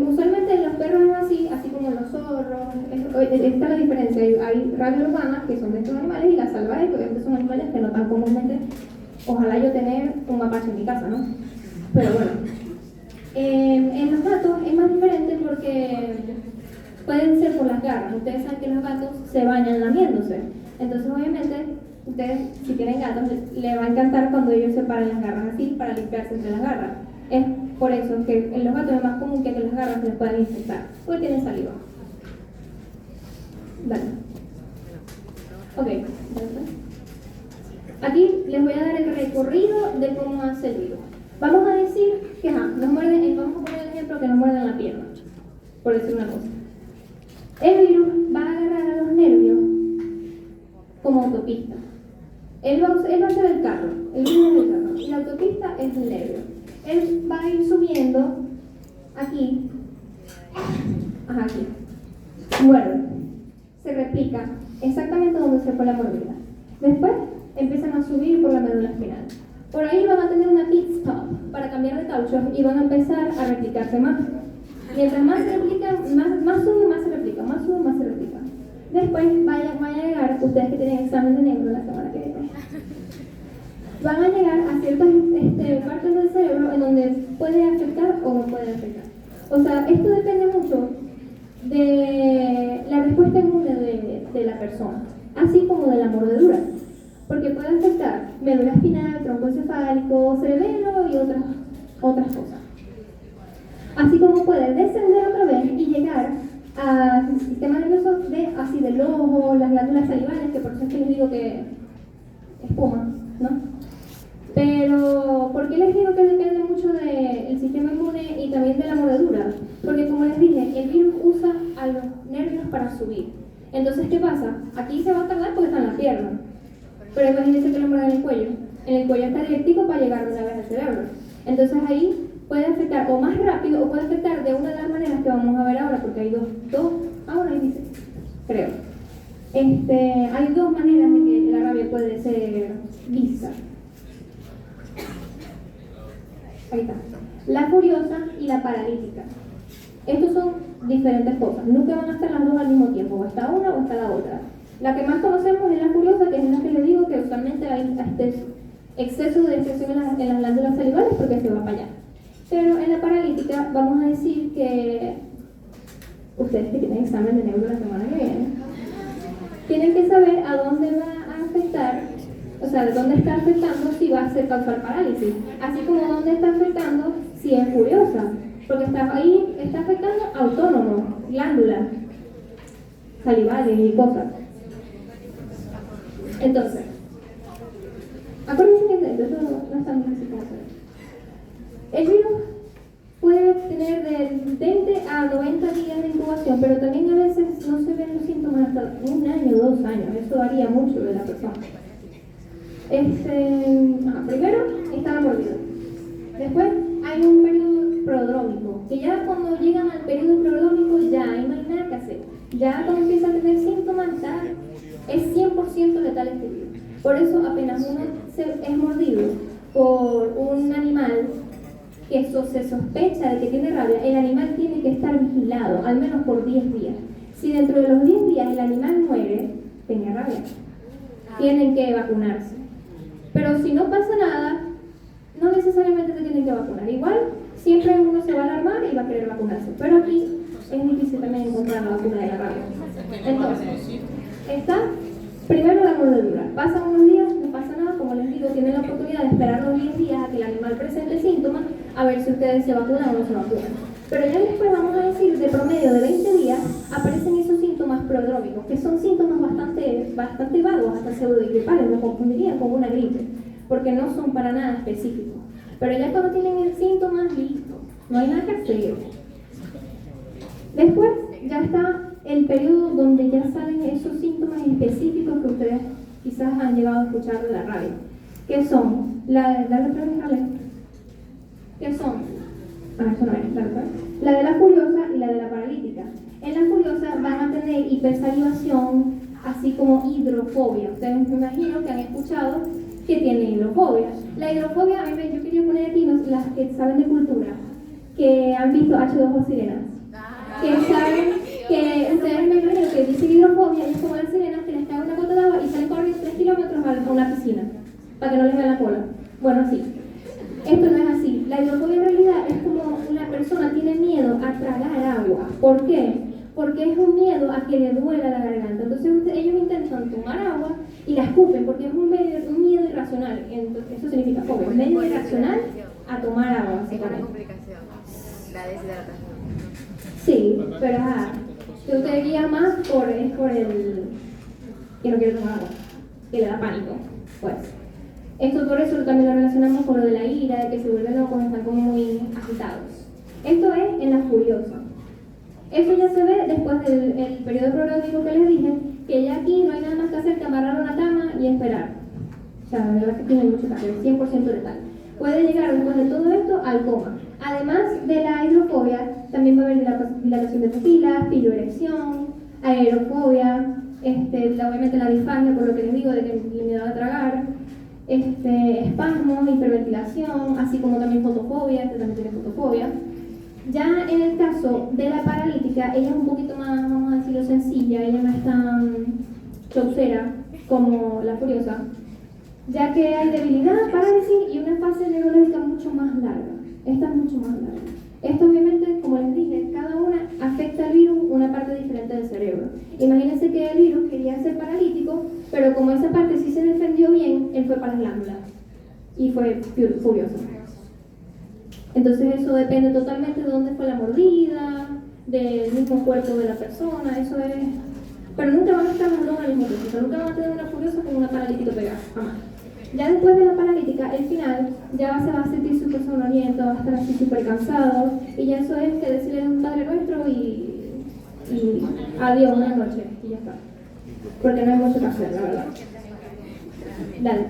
Usualmente en los perros es así como en los zorros. Está la diferencia. Hay rabia urbana, que son de estos animales, y las salvajes, que obviamente son animales que no tan comúnmente. Ojalá yo tener un mapache en mi casa, ¿no? Pero bueno. En los gatos es más diferente porque pueden ser por las garras. Ustedes saben que los gatos se bañan lamiéndose. Entonces, obviamente, ustedes, si tienen gatos, les va a encantar cuando ellos se paran las garras así para limpiarse entre las garras. Es por eso que en los gatos es más común que las garras les puedan infectar, porque tienen saliva. Dale. Ok. Aquí les voy a dar el recorrido de cómo hace el virus. Vamos a decir que nos muerden, vamos a poner el ejemplo que nos muerden la pierna, por decir una cosa. El virus va a agarrar a los nervios como autopista. Él va a ser el carro, el virus es el carro, y la autopista es el nervio. Él va a ir subiendo aquí, muerde, se replica exactamente donde se fue la mordida. Después empiezan a subir por la médula espinal. Por ahí van a tener una pit stop para cambiar de caucho y van a empezar a replicarse más. Mientras más se replican, más sube, más se replica, más sube, más se replica. Después vayan a llegar, ustedes que tienen examen de neuro la semana que viene, van a llegar a ciertas partes del cerebro en donde puede afectar o no puede afectar. O sea, esto depende mucho de la respuesta inmune de la persona, así como de la mordedura. Porque puede afectar médula espinal, tronco encefálico, cerebelo y otras cosas. Así como puede descender otra vez y llegar al sistema nervioso del ojo, las glándulas salivales, que por eso es que les digo que espuma, ¿no? Pero, ¿por qué les digo que depende mucho del sistema inmune y también de la mordedura? Porque, como les dije, el virus usa a los nervios para subir. Entonces, ¿qué pasa? Aquí se va a tardar porque está en la pierna. Pero imagínense que lo muerden en el cuello. En el cuello está directico para llegar de una vez al cerebro. Entonces ahí puede afectar o más rápido o puede afectar de una de las maneras que vamos a ver ahora, porque hay ahí dice, creo. Hay dos maneras de que la rabia puede ser vista. Ahí está. La furiosa y la paralítica. Estos son diferentes cosas. Nunca van a estar las dos al mismo tiempo. O está una o está la otra. La que más conocemos es la furiosa, que es la que les digo que usualmente hay exceso de excreción en las glándulas salivales porque se va para allá. Pero en la paralítica vamos a decir que ustedes que tienen examen de neuro la semana que viene, tienen que saber a dónde va a afectar, o sea, de dónde está afectando si va a ser causar parálisis, así como dónde está afectando si es furiosa, porque está afectando autónomos, glándulas salivales y cosas. Entonces, acuérdense que eso no está muy así como se ve. El virus puede tener de 20 a 90 días de incubación, pero también a veces no se ven los síntomas hasta 1 año o 2 años. Eso varía mucho de la persona. Primero está la mordida. Después hay un periodo prodrómico, que ya cuando llegan al periodo prodrómico ya ahí no hay nada que hacer. Ya cuando empieza a tener síntomas ya es 100% letal este virus. Por eso apenas uno es mordido por un animal que se sospecha de que tiene rabia, el animal tiene que estar vigilado, al menos por 10 días. Si dentro de los 10 días el animal muere, tenía rabia. Tienen que vacunarse. Pero si no pasa nada, no necesariamente te tienen que vacunar. Igual, siempre uno se va a alarmar y va a querer vacunarse. Pero aquí es difícil también encontrar la vacuna de la rabia. Entonces, está primero la mordedura. Pasan unos días, no pasa nada, como les digo, tienen la oportunidad de esperar los 10 días a que el animal presente síntomas, a ver si ustedes se vacunan o no se vacunan. Pero ya después vamos a decir, de promedio de 20 días, aparecen esos síntomas prodrómicos, que son síntomas bastante vagos, hasta pseudogripales, lo confundiría con una gripe, porque no son para nada específicos. Pero ya cuando tienen el síntoma, listo, no hay nada que hacer. Después ya está el periodo donde ya salen esos síntomas específicos que ustedes quizás han llegado a escuchar de la rabia, que son que son la de la furiosa y la de la paralítica. En la furiosa van a tener hipersalivación, así como hidrofobia. Ustedes me imagino que han escuchado que tienen hidrofobia. La hidrofobia, yo quería poner aquí las que saben de cultura, que han visto H2O sirenas, que saben que ustedes me imagino que dicen hidrofobia y es como las sirenas que les cae una gota de agua y salen corriendo 3 kilómetros a una piscina para que no les vean la cola. Bueno, sí. Esto no es así. La hidrofobia en realidad es como una persona tiene miedo a tragar agua. ¿Por qué? Porque es un miedo a que le duela la garganta. Entonces ellos intentan tomar agua y la escupen porque es un miedo irracional. Entonces, eso significa fobia. Un miedo irracional a tomar agua. Es una complicación, la deshidratación. Sí, pero si usted guía más por el que no quiere tomar agua, que le da pánico, pues. Esto por eso también lo relacionamos con lo de la ira, de que se vuelven locos, están como muy agitados. Esto es en la furiosa. Eso ya se ve después del periodo prodrómico que les dije, que ya aquí no hay nada más que hacer que amarrar una cama y esperar. O sea, la verdad que tiene mucho que hacer, 100% letal. Puede llegar después de todo esto al coma. Además de la hidrofobia, también va a haber dilatación de pupilas, piloerección, aerofobia, obviamente la disfagia, por lo que les digo, de que le miedo a tragar, espasmos, hiperventilación, así como también fotofobia, también tiene fotofobia. Ya en el caso de la paralítica, ella es un poquito más, vamos a decirlo, sencilla, ella no es tan chaucera como la furiosa, ya que hay debilidad, parálisis y una fase neurológica mucho más larga. Esta es mucho más larga. Esto obviamente, como les dije, cada una afecta al virus una parte diferente del cerebro. Imagínense que el virus quería ser paralítico, pero como esa parte sí se defendió bien, él fue para las glándulas y fue furioso. Entonces eso depende totalmente de dónde fue la mordida, del mismo cuerpo de la persona, eso es... Pero nunca van a estar los dos al mismo tiempo, nunca van a tener una furiosa con una paralítica pegada, jamás. Ya después de la paralítica, el final, ya se va a sentir súper somnoliento, va a estar así súper cansado, y ya eso es que decirle un Padre Nuestro y adiós, buenas noches, y ya está. Porque no hay mucho que hacer, la verdad. Dale.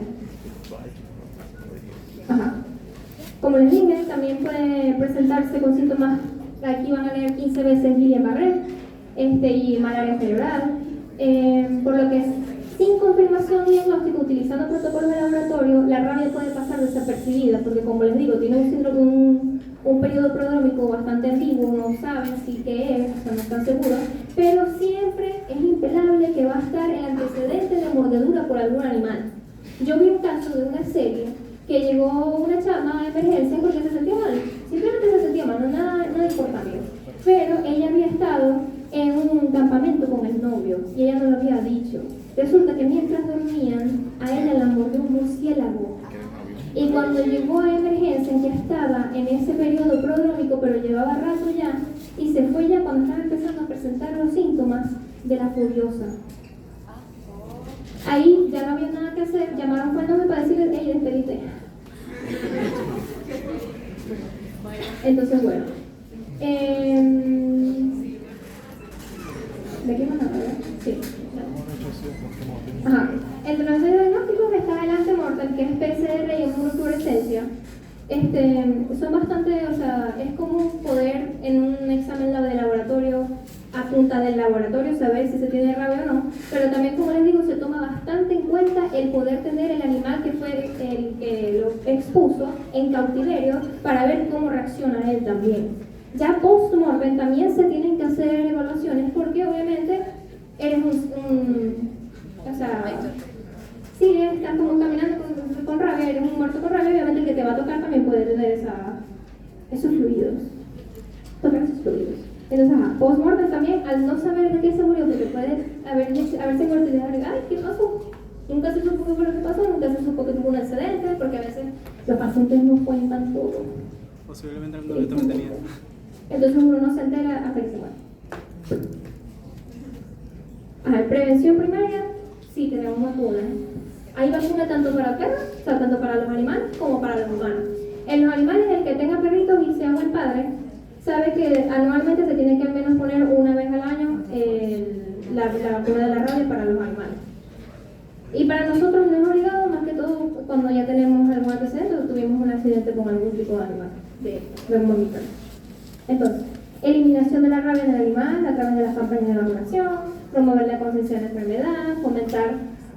Ajá. Como les dije, también puede presentarse con síntomas, aquí van a leer 15 veces Guillain-Barré y malaria cerebral, por lo que sin confirmación diagnóstica, utilizando protocolos de laboratorio la rabia puede pasar desapercibida, porque como les digo, tiene un síndrome, un periodo prodrómico bastante antiguo, no saben si qué es, o sea, no están seguros, pero siempre es impelable que va a estar el antecedente de mordedura por algún animal. Yo vi un caso de una serie que llegó una chama a emergencia porque se sentía mal, simplemente se sentía mal, no nada importante, pero ella había estado en un campamento con el novio y ella no lo había dicho. Resulta que mientras dormían, a ella la mordió un murciélago. Y cuando llegó a emergencia, ya estaba en ese periodo prodrómico, pero llevaba rato ya, y se fue ya cuando estaba empezando a presentar los síntomas de la furiosa. Ahí ya no había nada que hacer, llamaron fue el novio para decirle, hey, despedite. Entonces, bueno. ¿De qué manera? Sí. Ajá. Entre los diagnósticos está el antemortem, que es PCR y inmunofluorescencia. Son bastante, o sea, es común poder en un examen de laboratorio, a punta del laboratorio, saber si se tiene rabia o no, pero también, como les digo, se toma bastante en cuenta el poder tener el animal que fue el que lo expuso en cautiverio para ver cómo reacciona él también. Ya post-mortem también se tienen que hacer evaluaciones porque obviamente eres o sea, si estás como caminando con rabia, eres un muerto con rabia, obviamente el que te va a tocar también puede tener esos fluidos, tocar esos fluidos. Entonces, post-mortem también, al no saber de qué se murió, porque puede haberse muerto y decir, ay, ¿qué pasó? Nunca se supo qué fue lo que pasó, nunca se supo que tuvo un accidente, porque a veces los pacientes no cuentan todo. Posiblemente el novio también tenía. Entonces uno no se entera hasta que se muere. Prevención primaria, sí tenemos vacunas. Hay vacunas tanto para perros, o sea, tanto para los animales como para los humanos. En los animales, el que tenga perritos y sea buen padre, sabe que anualmente se tiene que al menos poner una vez al año la vacuna de la rabia para los animales. Y para nosotros no es obligado, más que todo cuando ya tenemos algún antecedente o tuvimos un accidente con algún tipo de animal, de un mamífero. Entonces, eliminación de la rabia en el animal a través de las campañas de vacunación, promover la conciencia de la enfermedad, fomentar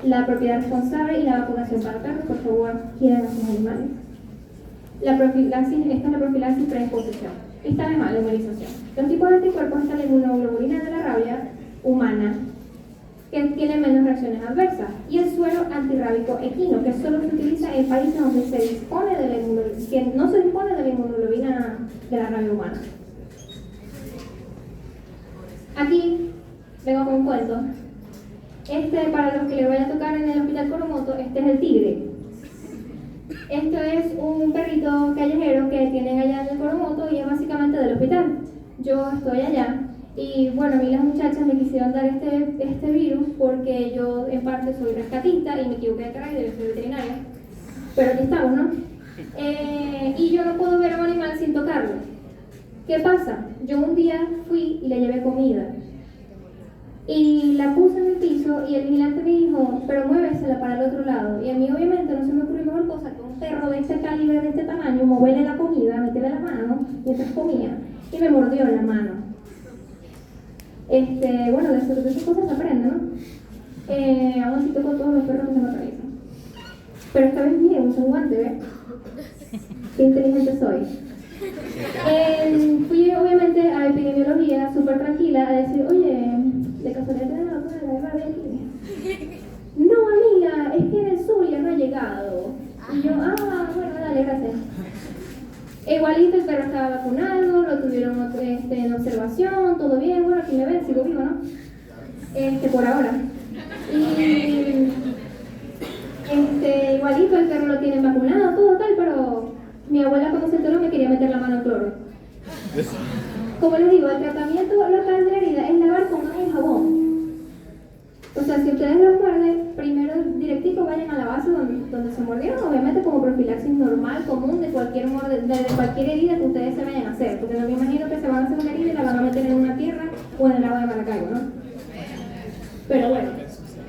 la propiedad responsable y la vacunación para perros. Por favor, quieran a sus animales. La profilaxis, esta es la profilaxis preexposición. Esta vez más, la inmunización. Los tipos de anticuerpos están la inmunoglobulina de la rabia humana, que tiene menos reacciones adversas, y el suero antirrábico equino, que solo se utiliza en países donde se dispone de que no se dispone de la inmunoglobulina de la rabia humana. Aquí vengo con un cuento. Para los que le vaya a tocar en el hospital Coromoto, este es el tigre. Esto es un perrito callejero que tienen allá en el Coromoto y es básicamente del hospital. Yo estoy allá y bueno, a mí las muchachas me quisieron dar este virus porque yo en parte soy rescatista y me equivoqué de carrera y debe ser veterinaria. Pero aquí estamos, ¿no? Y yo no puedo ver a un animal sin tocarlo. ¿Qué pasa? Yo un día fui y le llevé comida. Y la puse en el piso y el vigilante me dijo, pero muévesela para el otro lado. Y a mí obviamente no se me ocurrió mejor cosa que un perro de este calibre, de este tamaño, moverle la comida, meterle la mano mientras comía. Y me mordió la mano. Bueno, de esas cosas se aprende, ¿no? Aún así toco todos los perros que se me atraviesan. Pero esta vez miren, uso un guante, ¿ves? Qué inteligente soy. Fui obviamente a epidemiología súper tranquila a decir, oye, de casualidad tenés la vacuna de la rabia aquí. No, amiga, es que en el sur ya no ha llegado. Y yo, bueno, dale, gracias. Igualito el perro estaba vacunado, lo tuvieron en observación, todo bien, bueno, aquí me ven, sigo vivo, ¿no? Por ahora. Y igualito el perro lo tienen vacunado, todo tal, pero mi abuela cuando se enteró me quería meter la mano en cloro. Como les digo, el tratamiento local de la herida es lavar con agua y jabón. O sea, si ustedes los muerden, primero directito vayan a la base donde se mordieron, obviamente como profilaxis normal, común, de cualquier herida que ustedes se vayan a hacer. Porque no me imagino que se van a hacer una herida y la van a meter en una tierra o en el agua de Maracaibo, ¿no? Pero bueno,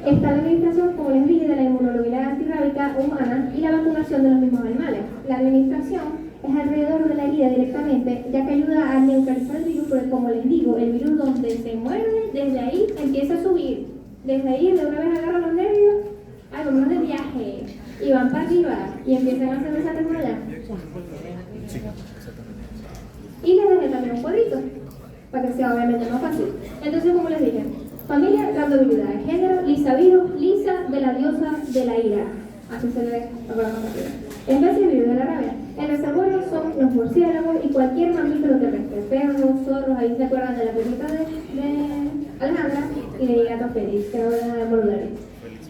está la administración, como les dije, de la inmunoglobulina antirrábica humana y la vacunación de los mismos animales. La administración es alrededor de la herida directamente, ya que ayuda a neutralizar el virus, porque como les digo, el virus donde se muerde, desde ahí empieza a subir. Desde ahí, de una vez agarra los nervios, vámonos de viaje. Y y van para arriba y empiezan a hacer esa por allá. Y les dejé también un cuadrito, para que sea obviamente más fácil. Entonces, como les dije, familia, rango de habilidades, género, Lisa virus, Lisa de la diosa de la ira. Así se le ve a la rápida. Especie virus de la rabia. El reservorio son los murciélagos y cualquier mamífero terrestre, perros, zorros, ahí se acuerdan de la película de Alejandra y de Gato Félix, que no dejan de morder.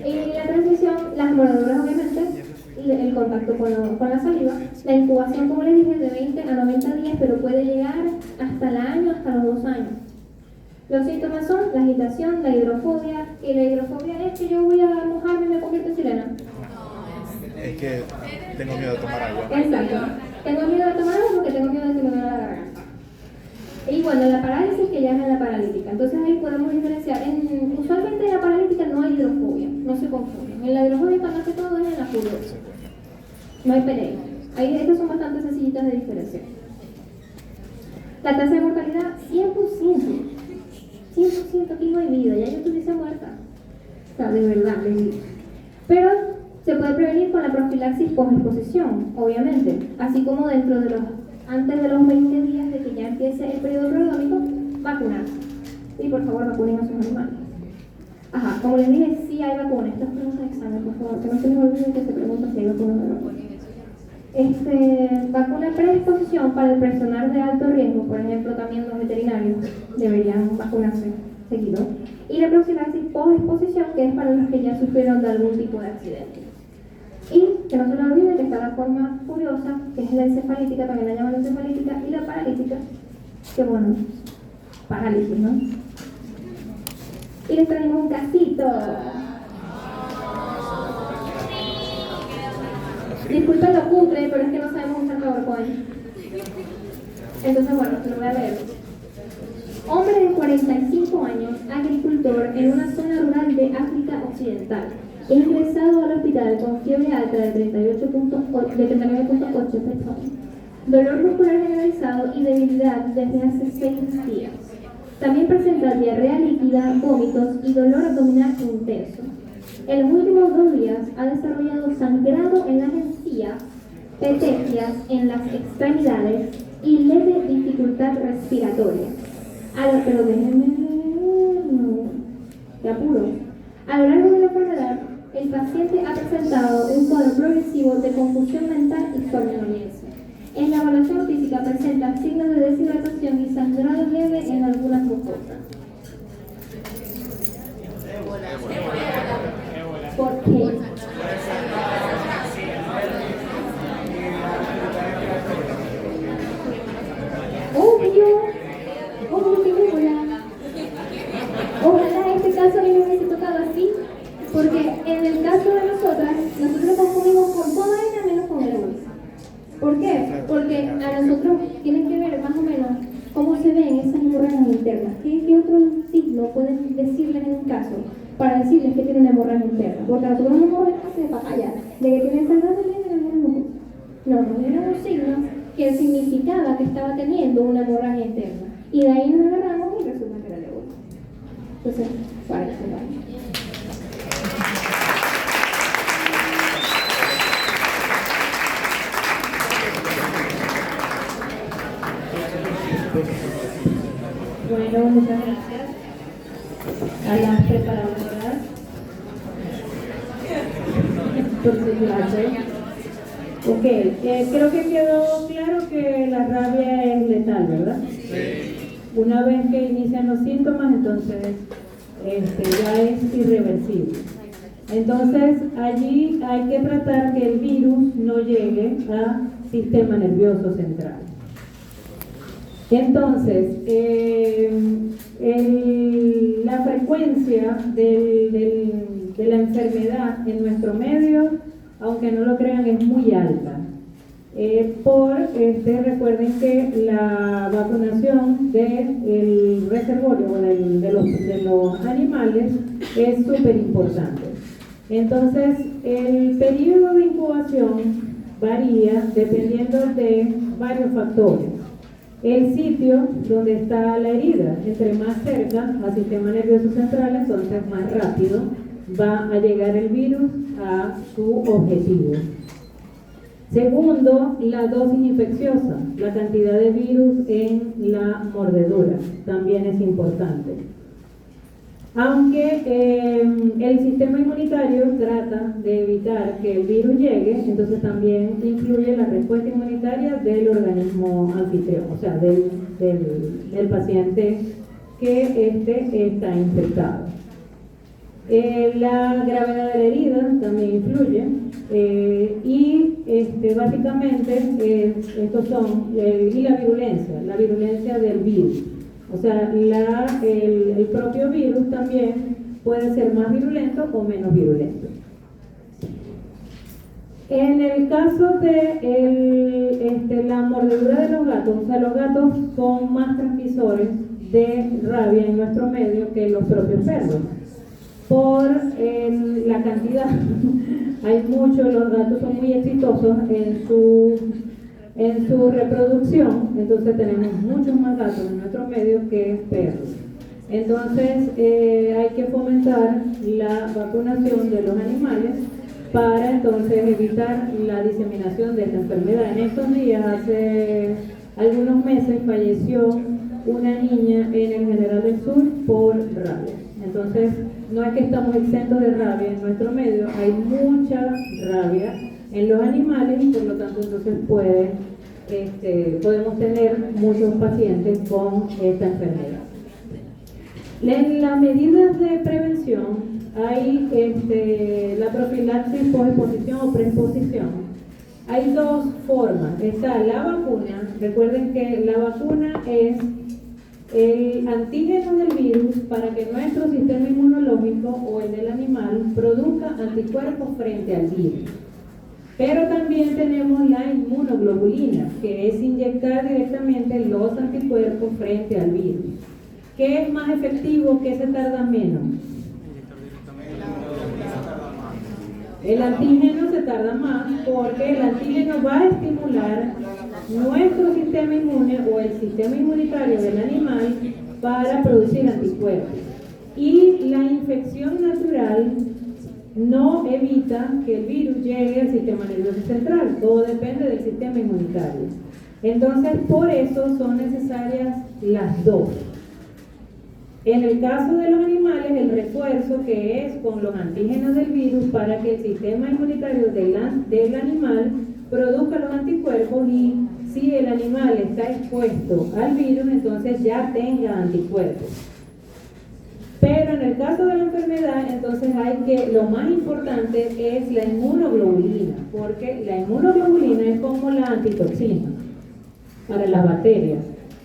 Y la transición, las mordeduras obviamente, el contacto con la saliva, la incubación, como les dije, de 20 a 90 días, pero puede llegar hasta el año, hasta los 2 años. Los síntomas son la agitación, la hidrofobia, y la hidrofobia es que yo voy a mojarme y me convierto en sirena. Es que tengo miedo de tomar agua. Exacto. Tengo miedo de tomar agua porque tengo miedo de que me duele la garganta. Y bueno, la parálisis que ya es en la paralítica. Entonces ahí podemos diferenciar. Usualmente en la paralítica no hay hidrofobia, no se confunden. En la hidrofobia cuando hace todo es en la furiosa. No hay pelea. Ahí estas son bastante sencillitas de diferenciar. La tasa de mortalidad, 100%. 100% aquí no hay vida, ya yo estuviese muerta. O sea, de verdad, de vida. Pero se puede prevenir con la profilaxis post-exposición, obviamente, así como antes de los 20 días de que ya empiece el periodo prodrómico, vacunarse. Y por favor, vacunen a sus animales. Ajá, como les dije, sí hay vacunas. Estas preguntas de examen, por favor, que no se les olvide que se pregunta si hay vacunas o no. Vacuna pre-exposición para el personal de alto riesgo, por ejemplo, también los veterinarios deberían vacunarse seguido. Y la profilaxis post-exposición, que es para los que ya sufrieron de algún tipo de accidente. Y que no se les olvide que está la forma furiosa, que es la encefalítica, también la llaman encefalítica, y la paralítica, que bueno, parálisis, ¿no? Y les traemos un casito. Disculpen lo cutre, pero es que no sabemos usar PowerPoint. Entonces, bueno, te lo voy a leer. Hombre de 45 años, agricultor en una zona rural de África Occidental. Ingresado al hospital con fiebre alta de 39.8, dolor muscular generalizado y debilidad desde hace 6 días. También presenta diarrea líquida, vómitos y dolor abdominal intenso. En los últimos 2 días ha desarrollado sangrado en las encías, petecias en las extremidades y leve dificultad respiratoria. Pero déjenme de apuro. A lo largo de la enfermedad, el paciente ha presentado un cuadro progresivo de confusión mental y somnolencia. En la evaluación física presenta signos de deshidratación y sangrado leve en algunas mucosas. ¿Por qué? Obvio que ébola. Ojalá este caso no me hubiese tocado así, porque en el caso de nosotros confundimos con toda ella menos con el ébola. ¿Por qué? Porque a nosotros tienen que ver más o menos cómo se ven esas hemorragias internas. ¿Qué otro signo pueden decirles en un caso para decirles que tiene una hemorragia interna? Porque a nosotros no nos hace de papaya, de que tiene sangrado en el mundo. No, eran unos signos que significaba que estaba teniendo una hemorragia interna. Y de ahí nos agarramos y resulta que era el ébola. Entonces, para eso va. Bueno, muchas gracias a las preparadoras por su clase. Ok, creo que quedó claro que la rabia es letal, ¿verdad? Sí. Una vez que inician los síntomas, entonces ya es irreversible. Entonces, allí hay que tratar que el virus no llegue al sistema nervioso central. Entonces, la frecuencia de la enfermedad en nuestro medio, aunque no lo crean, es muy alta. Recuerden que la vacunación del reservorio o de los animales es súper importante. Entonces, el periodo de incubación varía dependiendo de varios factores. El sitio donde está la herida, entre más cerca al sistema nervioso central, entonces más rápido va a llegar el virus a su objetivo. Segundo, la dosis infecciosa, la cantidad de virus en la mordedura, también es importante. Aunque el sistema inmunitario trata de evitar que el virus llegue, entonces también influye la respuesta inmunitaria del organismo anfitrión, o sea, del paciente que está infectado. La gravedad de la herida también influye y básicamente estos son, y la virulencia del virus. O sea, el propio virus también puede ser más virulento o menos virulento. En el caso de la mordedura de los gatos, o sea, los gatos son más transmisores de rabia en nuestro medio que los propios perros. Por la cantidad, hay muchos, los gatos son muy exitosos en su reproducción, entonces tenemos muchos más gatos en nuestro medio que perros. Entonces hay que fomentar la vacunación de los animales para entonces evitar la diseminación de esta enfermedad. En estos días, hace algunos meses, falleció una niña en el General del Sur por rabia. Entonces, no es que estamos exentos de rabia en nuestro medio, hay mucha rabia en los animales y por lo tanto entonces podemos tener muchos pacientes con esta enfermedad. En las medidas de prevención hay la profilaxis posexposición o preexposición. Hay dos formas. Está la vacuna. Recuerden que la vacuna es el antígeno del virus para que nuestro sistema inmunológico o el del animal produzca anticuerpos frente al virus. Pero también tenemos la inmunoglobulina, que es inyectar directamente los anticuerpos frente al virus. ¿Qué es más efectivo? ¿Qué se tarda menos? El antígeno se tarda más porque el antígeno va a estimular nuestro sistema inmune o el sistema inmunitario del animal para producir anticuerpos. Y la infección natural no evita que el virus llegue al sistema nervioso central, todo depende del sistema inmunitario. Entonces, por eso son necesarias las dos. En el caso de los animales, el refuerzo que es con los antígenos del virus para que el sistema inmunitario del animal produzca los anticuerpos y si el animal está expuesto al virus, entonces ya tenga anticuerpos. Pero en el caso de la enfermedad, entonces lo más importante es la inmunoglobulina, porque la inmunoglobulina es como la antitoxina para las bacterias.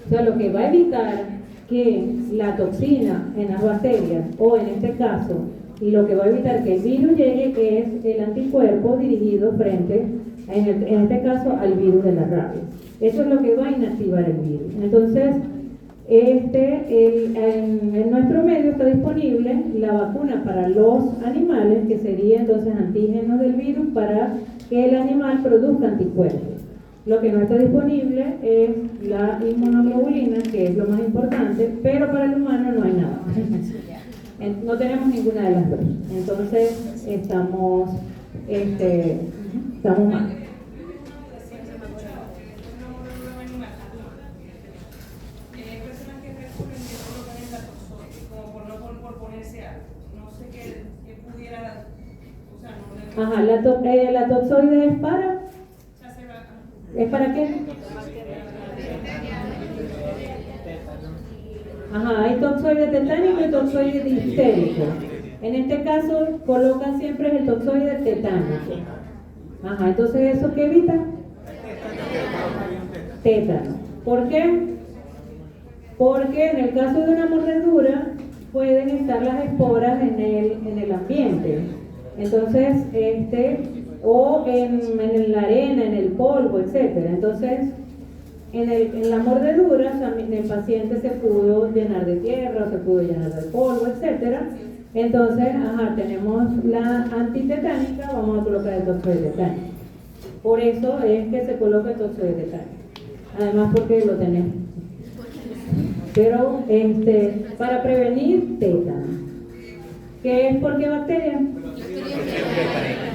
O sea, lo que va a evitar que la toxina en las bacterias, o en este caso, lo que va a evitar que el virus llegue es el anticuerpo dirigido frente, en este caso, al virus de la rabia. Eso es lo que va a inactivar el virus. Entonces, en nuestro medio está disponible la vacuna para los animales, que sería entonces antígenos del virus para que el animal produzca anticuerpos. Lo que no está disponible es la inmunoglobulina, que es lo más importante, pero para el humano no hay nada. No tenemos ninguna de las dos. Entonces estamos mal. Ajá, la toxoide es para... ¿Es para qué? Ajá, hay toxoide tetánico y toxoide difterico. En este caso, colocan siempre el toxoide tetánico. Ajá, entonces, ¿eso qué evita? Tétano. ¿Por qué? Porque en el caso de una mordedura, pueden estar las esporas en el ambiente. Entonces, o en la arena, en el polvo, etcétera. Entonces, en la mordedura, el paciente se pudo llenar de tierra, se pudo llenar de polvo, etcétera. Entonces, tenemos la antitetánica, vamos a colocar el toxoide tetánico. Por eso es que se coloca el toxoide tetánico. Además, porque lo tenemos. Pero, para prevenir tétano. ¿Qué es por qué bacteria?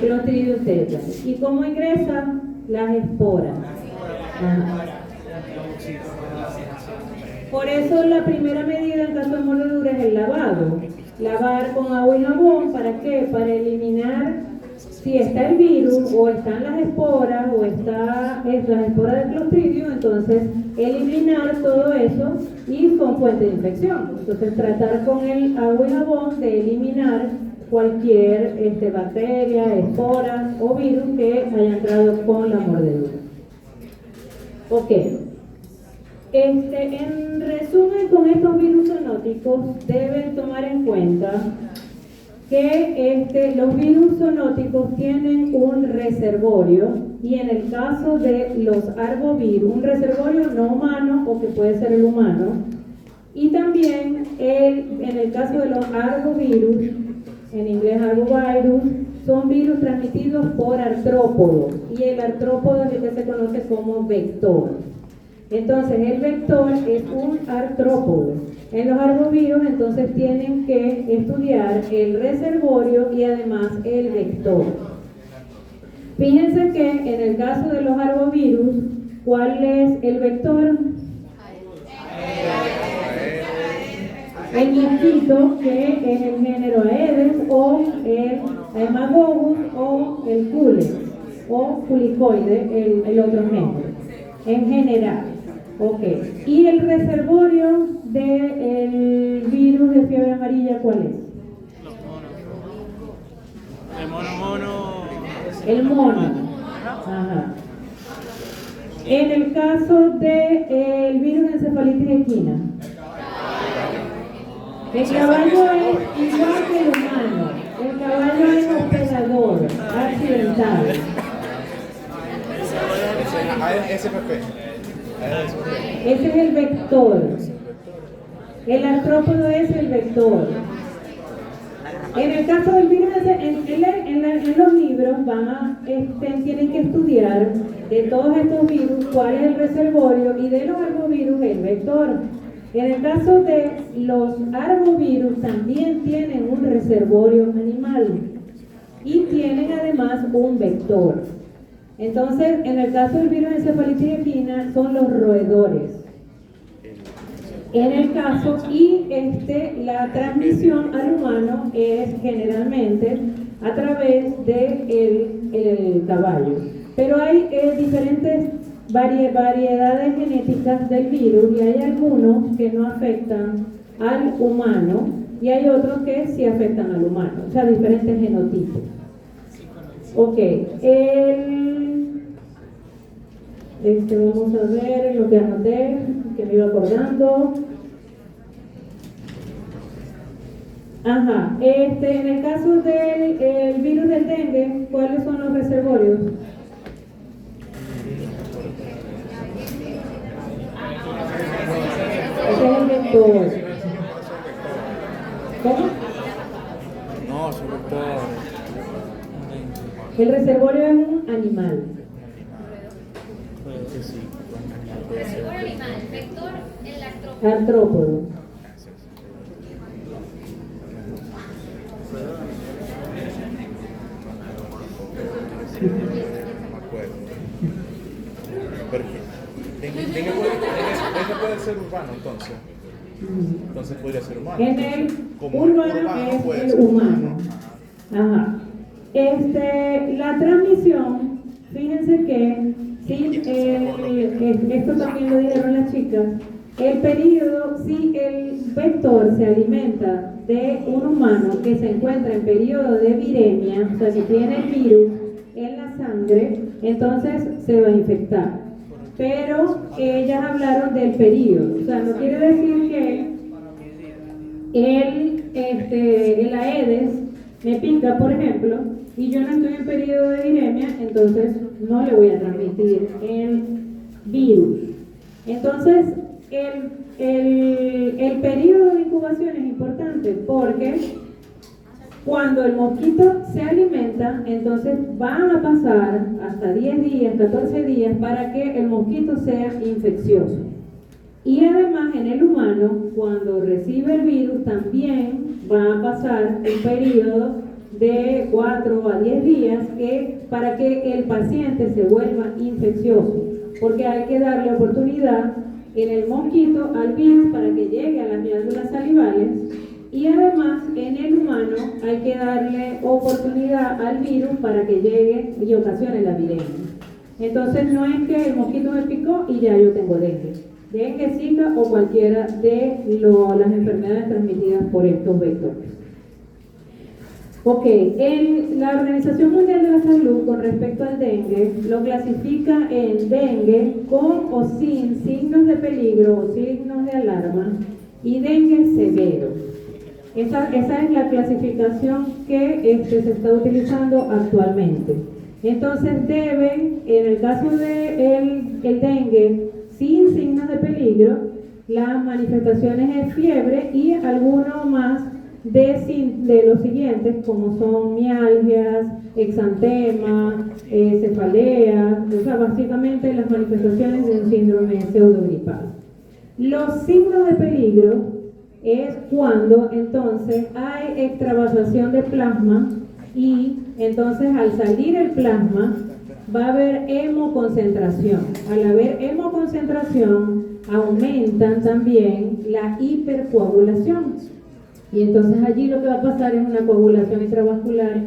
Clostridium tetani. ¿Y cómo ingresan? Las esporas. Ajá. Por eso la primera medida en caso de mordedura es el lavado. Lavar con agua y jabón, ¿para qué? Para eliminar si está el virus o están las esporas o está las esporas de Clostridium, entonces eliminar todo eso y son fuente de infección. Entonces tratar con el agua y jabón de eliminar cualquier bacteria, espora o virus que haya entrado con la mordedura. Ok. En resumen, con estos virus zoonóticos deben tomar en cuenta que los virus zoonóticos tienen un reservorio y en el caso de los arbovirus, un reservorio no humano o que puede ser el humano, y también en el caso de los arbovirus, en inglés arbovirus, son virus transmitidos por artrópodos y el artrópodo es el que se conoce como vector. Entonces, el vector es un artrópodo. En los arbovirus, entonces, tienen que estudiar el reservorio y además el vector. Fíjense que en el caso de los arbovirus, ¿cuál es el vector? El mosquito, que es el género Aedes, o el Haemococcus, o el Culex, o Culicoide, el otro género, en general. Ok, y el reservorio del virus de fiebre amarilla, ¿cuál es? Los monos. El mono. Ajá. En el caso del virus de encefalitis equina, el caballo es igual que el humano. El caballo es hospedador, accidental. SPP. Ese es el vector. El artrópodo es el vector. En el caso del virus, en los libros tienen que estudiar de todos estos virus cuál es el reservorio y de los arbovirus el vector. En el caso de los arbovirus también tienen un reservorio animal y tienen además un vector. Entonces, en el caso del virus de encefalitis equina son los roedores. En el caso, la transmisión al humano es generalmente a través del caballo. Pero hay diferentes variedades genéticas del virus y hay algunos que no afectan al humano y hay otros que sí afectan al humano, o sea, diferentes genotipos. Ok, vamos a ver lo que anoté, que me iba acordando. Ajá, en el caso del virus del dengue, ¿cuáles son los reservorios? Ese es el vector. ¿Cómo? No, su vector. El reservorio es un animal. Reservorio animal, vector, el Artrópodo. No me acuerdo. Pero dengue puede ser urbano, entonces. Entonces podría ser humano. En el Como urbano puede es el ser humano. Ajá. La transmisión, fíjense que esto también lo dijeron las chicas, el periodo, si el vector se alimenta de un humano que se encuentra en periodo de viremia, o sea, que tiene el virus en la sangre, entonces se va a infectar. Pero ellas hablaron del periodo, o sea, no quiere decir que el Aedes me pica, por ejemplo, y yo no estoy en periodo de viremia, entonces no le voy a transmitir el virus. Entonces, el periodo de incubación es importante porque cuando el mosquito se alimenta, entonces van a pasar hasta 10 días, 14 días para que el mosquito sea infeccioso. Y además en el humano, cuando recibe el virus, también va a pasar un periodo de 4 a 10 días para que el paciente se vuelva infeccioso, porque hay que darle oportunidad en el mosquito al virus para que llegue a las glándulas salivales, y además en el humano hay que darle oportunidad al virus para que llegue y ocasione la viremia. Entonces no es que el mosquito me picó y ya yo tengo dengue. Dengue, Zika o cualquiera de las enfermedades transmitidas por estos vectores. Ok, la Organización Mundial de la Salud con respecto al dengue lo clasifica en dengue con o sin signos de peligro o signos de alarma y dengue severo. Esa es la clasificación que se está utilizando actualmente. Entonces deben, en el caso del dengue sin signos de peligro, las manifestaciones es fiebre y alguno más de los siguientes, como son mialgias, exantema, cefalea, o sea, básicamente las manifestaciones de un síndrome pseudogripal. Los signos de peligro es cuando entonces hay extravasación de plasma y entonces al salir el plasma va a haber hemoconcentración. Al haber hemoconcentración aumentan también la hipercoagulación. Y entonces allí lo que va a pasar es una coagulación intravascular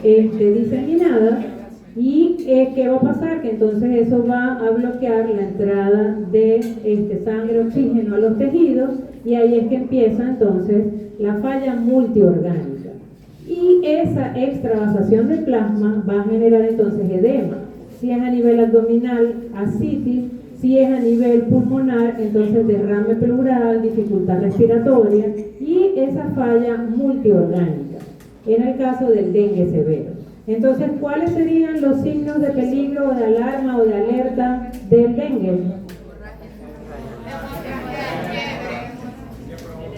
diseminada. ¿Y qué va a pasar? Que entonces eso va a bloquear la entrada de sangre, oxígeno a los tejidos, y ahí es que empieza entonces la falla multiorgánica. Y esa extravasación de plasma va a generar entonces edema. Si es a nivel abdominal, ascitis. Si es a nivel pulmonar, entonces derrame pleural, dificultad respiratoria y esa falla multiorgánica, en el caso del dengue severo. Entonces, ¿cuáles serían los signos de peligro o de alarma o de alerta del dengue?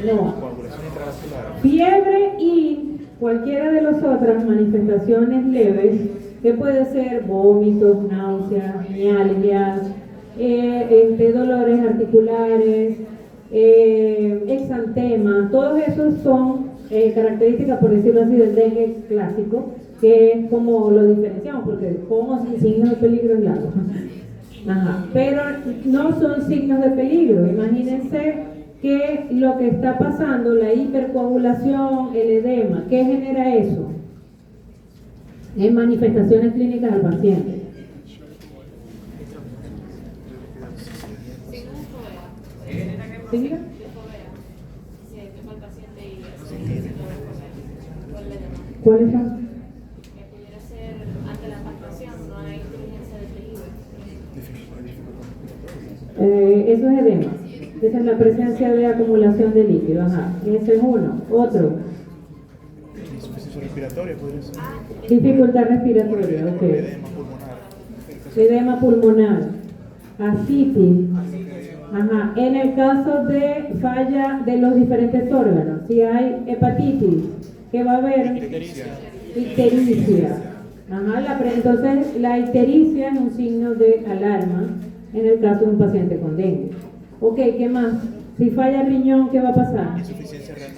No. Fiebre y cualquiera de las otras manifestaciones leves, que puede ser vómitos, náuseas, mialgias, dolores articulares, exantema, todos esos son características, por decirlo así, del dengue clásico, que es como lo diferenciamos, porque como sin signos de peligro es largo. Ajá. Pero no son signos de peligro. Imagínense que lo que está pasando, la hipercoagulación, el edema, ¿qué genera eso? En manifestaciones clínicas al paciente. ¿Sí? ¿Cuáles son? Que pudiera ser ante la palpación, no hay inteligencia de tejido. Eso es edema. Esa es la presencia de acumulación de líquido. Ajá. Ese es uno. Otro. Insuficiencia respiratoria podría ser. Dificultad respiratoria. Ok. Edema pulmonar. Ascitis. Ajá. En el caso de falla de los diferentes órganos, si hay hepatitis, ¿qué va a haber? Ictericia. Ajá. Entonces, la ictericia es un signo de alarma en el caso de un paciente con dengue. Ok, ¿qué más? Si falla el riñón, ¿qué va a pasar? Insuficiencia renal.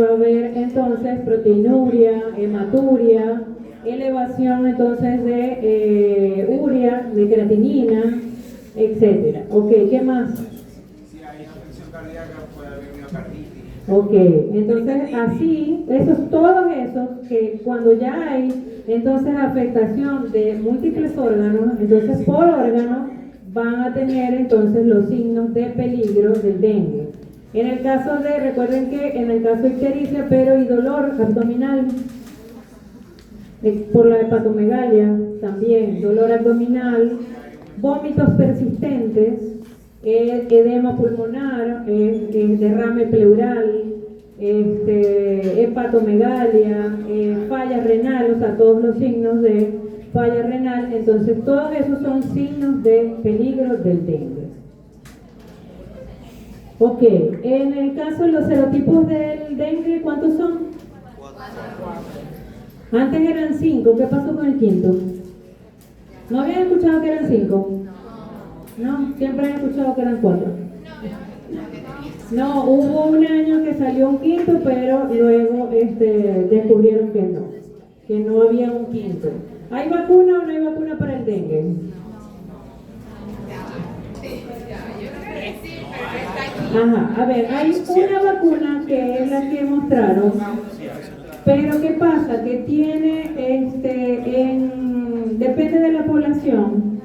Va a haber entonces proteinuria, hematuria, elevación entonces de urea, de creatinina, etcétera. Ok, ¿qué más? Si hay afección cardíaca, puede haber miocarditis. Ok, entonces así, todos esos que cuando ya hay entonces afectación de múltiples órganos, entonces por órgano van a tener entonces los signos de peligro del dengue. En el caso recuerden que en el caso de ictericia, pero y dolor abdominal, por la hepatomegalia también, dolor abdominal, vómitos persistentes, edema pulmonar, derrame pleural, hepatomegalia, falla renal, o sea, todos los signos de falla renal. Entonces, todos esos son signos de peligro del dengue. Ok, en el caso de los serotipos del dengue, ¿cuántos son? 4. Antes eran 5, ¿qué pasó con el quinto? ¿No habían escuchado que eran 5? No, siempre han escuchado que eran 4. No, hubo un año que salió un quinto, pero luego descubrieron que no había un quinto. ¿Hay vacuna o no hay vacuna para el dengue? Ajá, a ver, hay una vacuna que es la que mostraron, pero ¿qué pasa? Que tiene, depende de la población,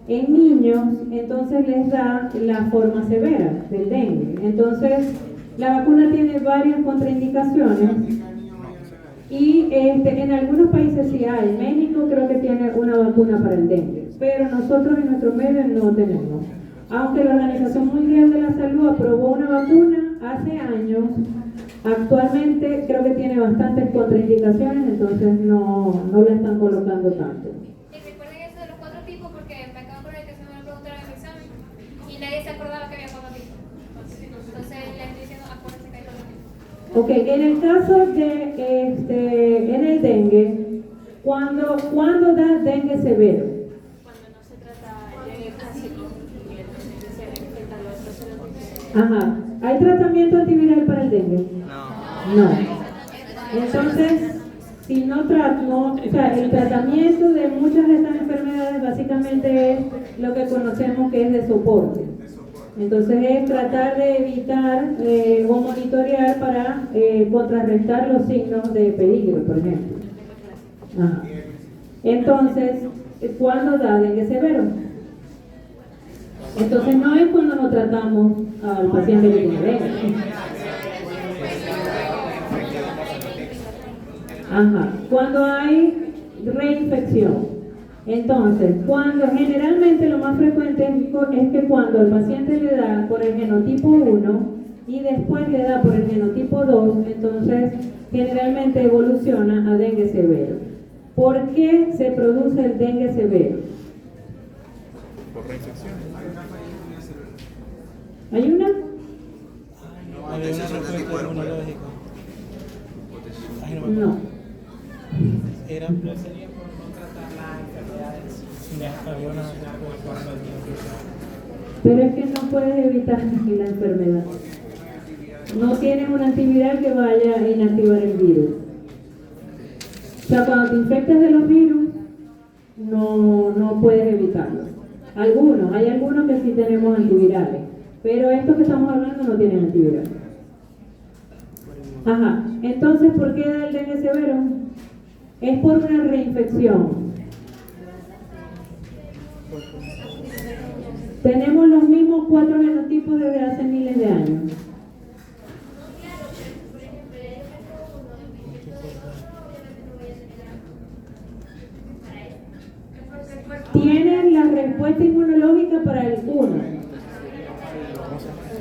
en niños, entonces les da la forma severa del dengue. Entonces, la vacuna tiene varias contraindicaciones y en algunos países sí hay. México creo que tiene una vacuna para el dengue, pero nosotros en nuestro medio no tenemos. Aunque la Organización Mundial de la Salud aprobó una vacuna hace años, actualmente creo que tiene bastantes contraindicaciones, entonces no la están colocando tanto. Y recuerden eso de los 4 tipos porque me acabo de acordar que se me lo preguntaron en mi examen y nadie se acordaba que había 4 tipos. Entonces le estoy diciendo, acuérdense que hay 4 tipos. Ok, en el caso de en el dengue, ¿cuándo da dengue severo? Cuando no se trata de clásico y entonces se enfrentan los procesos. Ajá, ¿hay tratamiento antiviral para el dengue? No. Entonces, si no, o sea, el tratamiento de muchas de estas enfermedades básicamente es lo que conocemos que es de soporte. Entonces es tratar de evitar o monitorear para contrarrestar los signos de peligro, por ejemplo. Ajá. Entonces, ¿cuándo da dengue severo? Entonces no es cuando no tratamos al paciente que tiene dengue. Ajá. Cuando hay reinfección. Entonces, generalmente lo más frecuente es que cuando el paciente le da por el genotipo 1 y después le da por el genotipo 2, entonces generalmente evoluciona a dengue severo. ¿Por qué se produce el dengue severo? Por reinfección. ¿Hay una? Había una respuesta inmunológica. No. Era sería por no tratar las enfermedades. Había una respuesta. Pero es que no puedes evitar la enfermedad. No tienes un antiviral que vaya a inactivar el virus. O sea, cuando te infectas de los virus, no puedes evitarlo. Hay algunos que sí tenemos antivirales, pero estos que estamos hablando no tienen antivirales. Ajá, entonces, ¿por qué da el dengue severo? Es por una reinfección. Tenemos los mismos 4 genotipos desde hace miles de años. Tienen la respuesta inmunológica para el 1.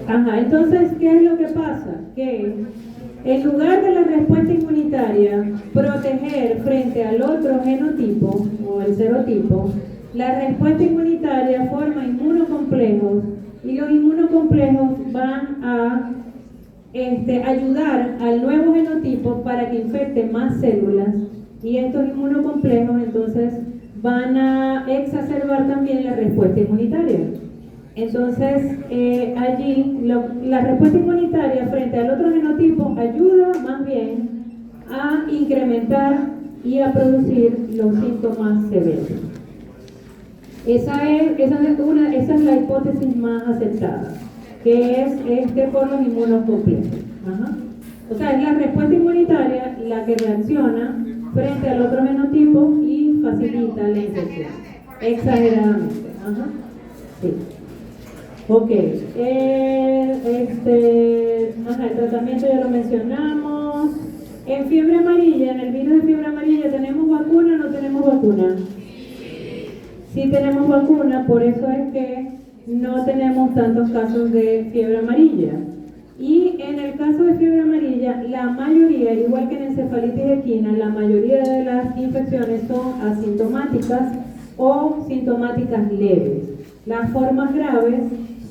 Ajá, entonces, ¿qué es lo que pasa? Que en lugar de la respuesta inmunitaria proteger frente al otro genotipo o el serotipo, la respuesta inmunitaria forma inmunocomplejos y los inmunocomplejos van a ayudar al nuevo genotipo para que infecte más células y estos inmunocomplejos entonces van a exacerbar también la respuesta inmunitaria. Entonces, allí la respuesta inmunitaria frente al otro genotipo ayuda más bien a incrementar y a producir los síntomas severos. Esa es la hipótesis más aceptada, que es por los inmunocomplejos. Ajá. O sea, es la respuesta inmunitaria la que reacciona frente al otro genotipo y facilita la infección. Exageradamente. Ajá. Sí. Ok, el tratamiento ya lo mencionamos. En fiebre amarilla, en el virus de fiebre amarilla, ¿tenemos vacuna o no tenemos vacuna? Sí tenemos vacuna, por eso es que no tenemos tantos casos de fiebre amarilla. Y en el caso de fiebre amarilla, la mayoría, igual que en encefalitis equina, la mayoría de las infecciones son asintomáticas o sintomáticas leves. Las formas graves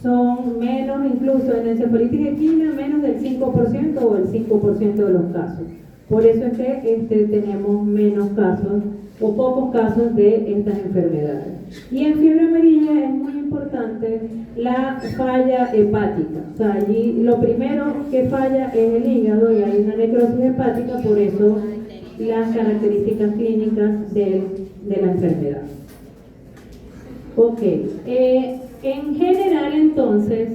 son menos, incluso en encefalitis equina, menos del 5% o el 5% de los casos. Por eso es que tenemos menos casos o pocos casos de estas enfermedades. Y en fiebre amarilla es muy importante la falla hepática. O sea, allí lo primero que falla es el hígado y hay una necrosis hepática, por eso las características clínicas de la enfermedad. Ok, en general entonces,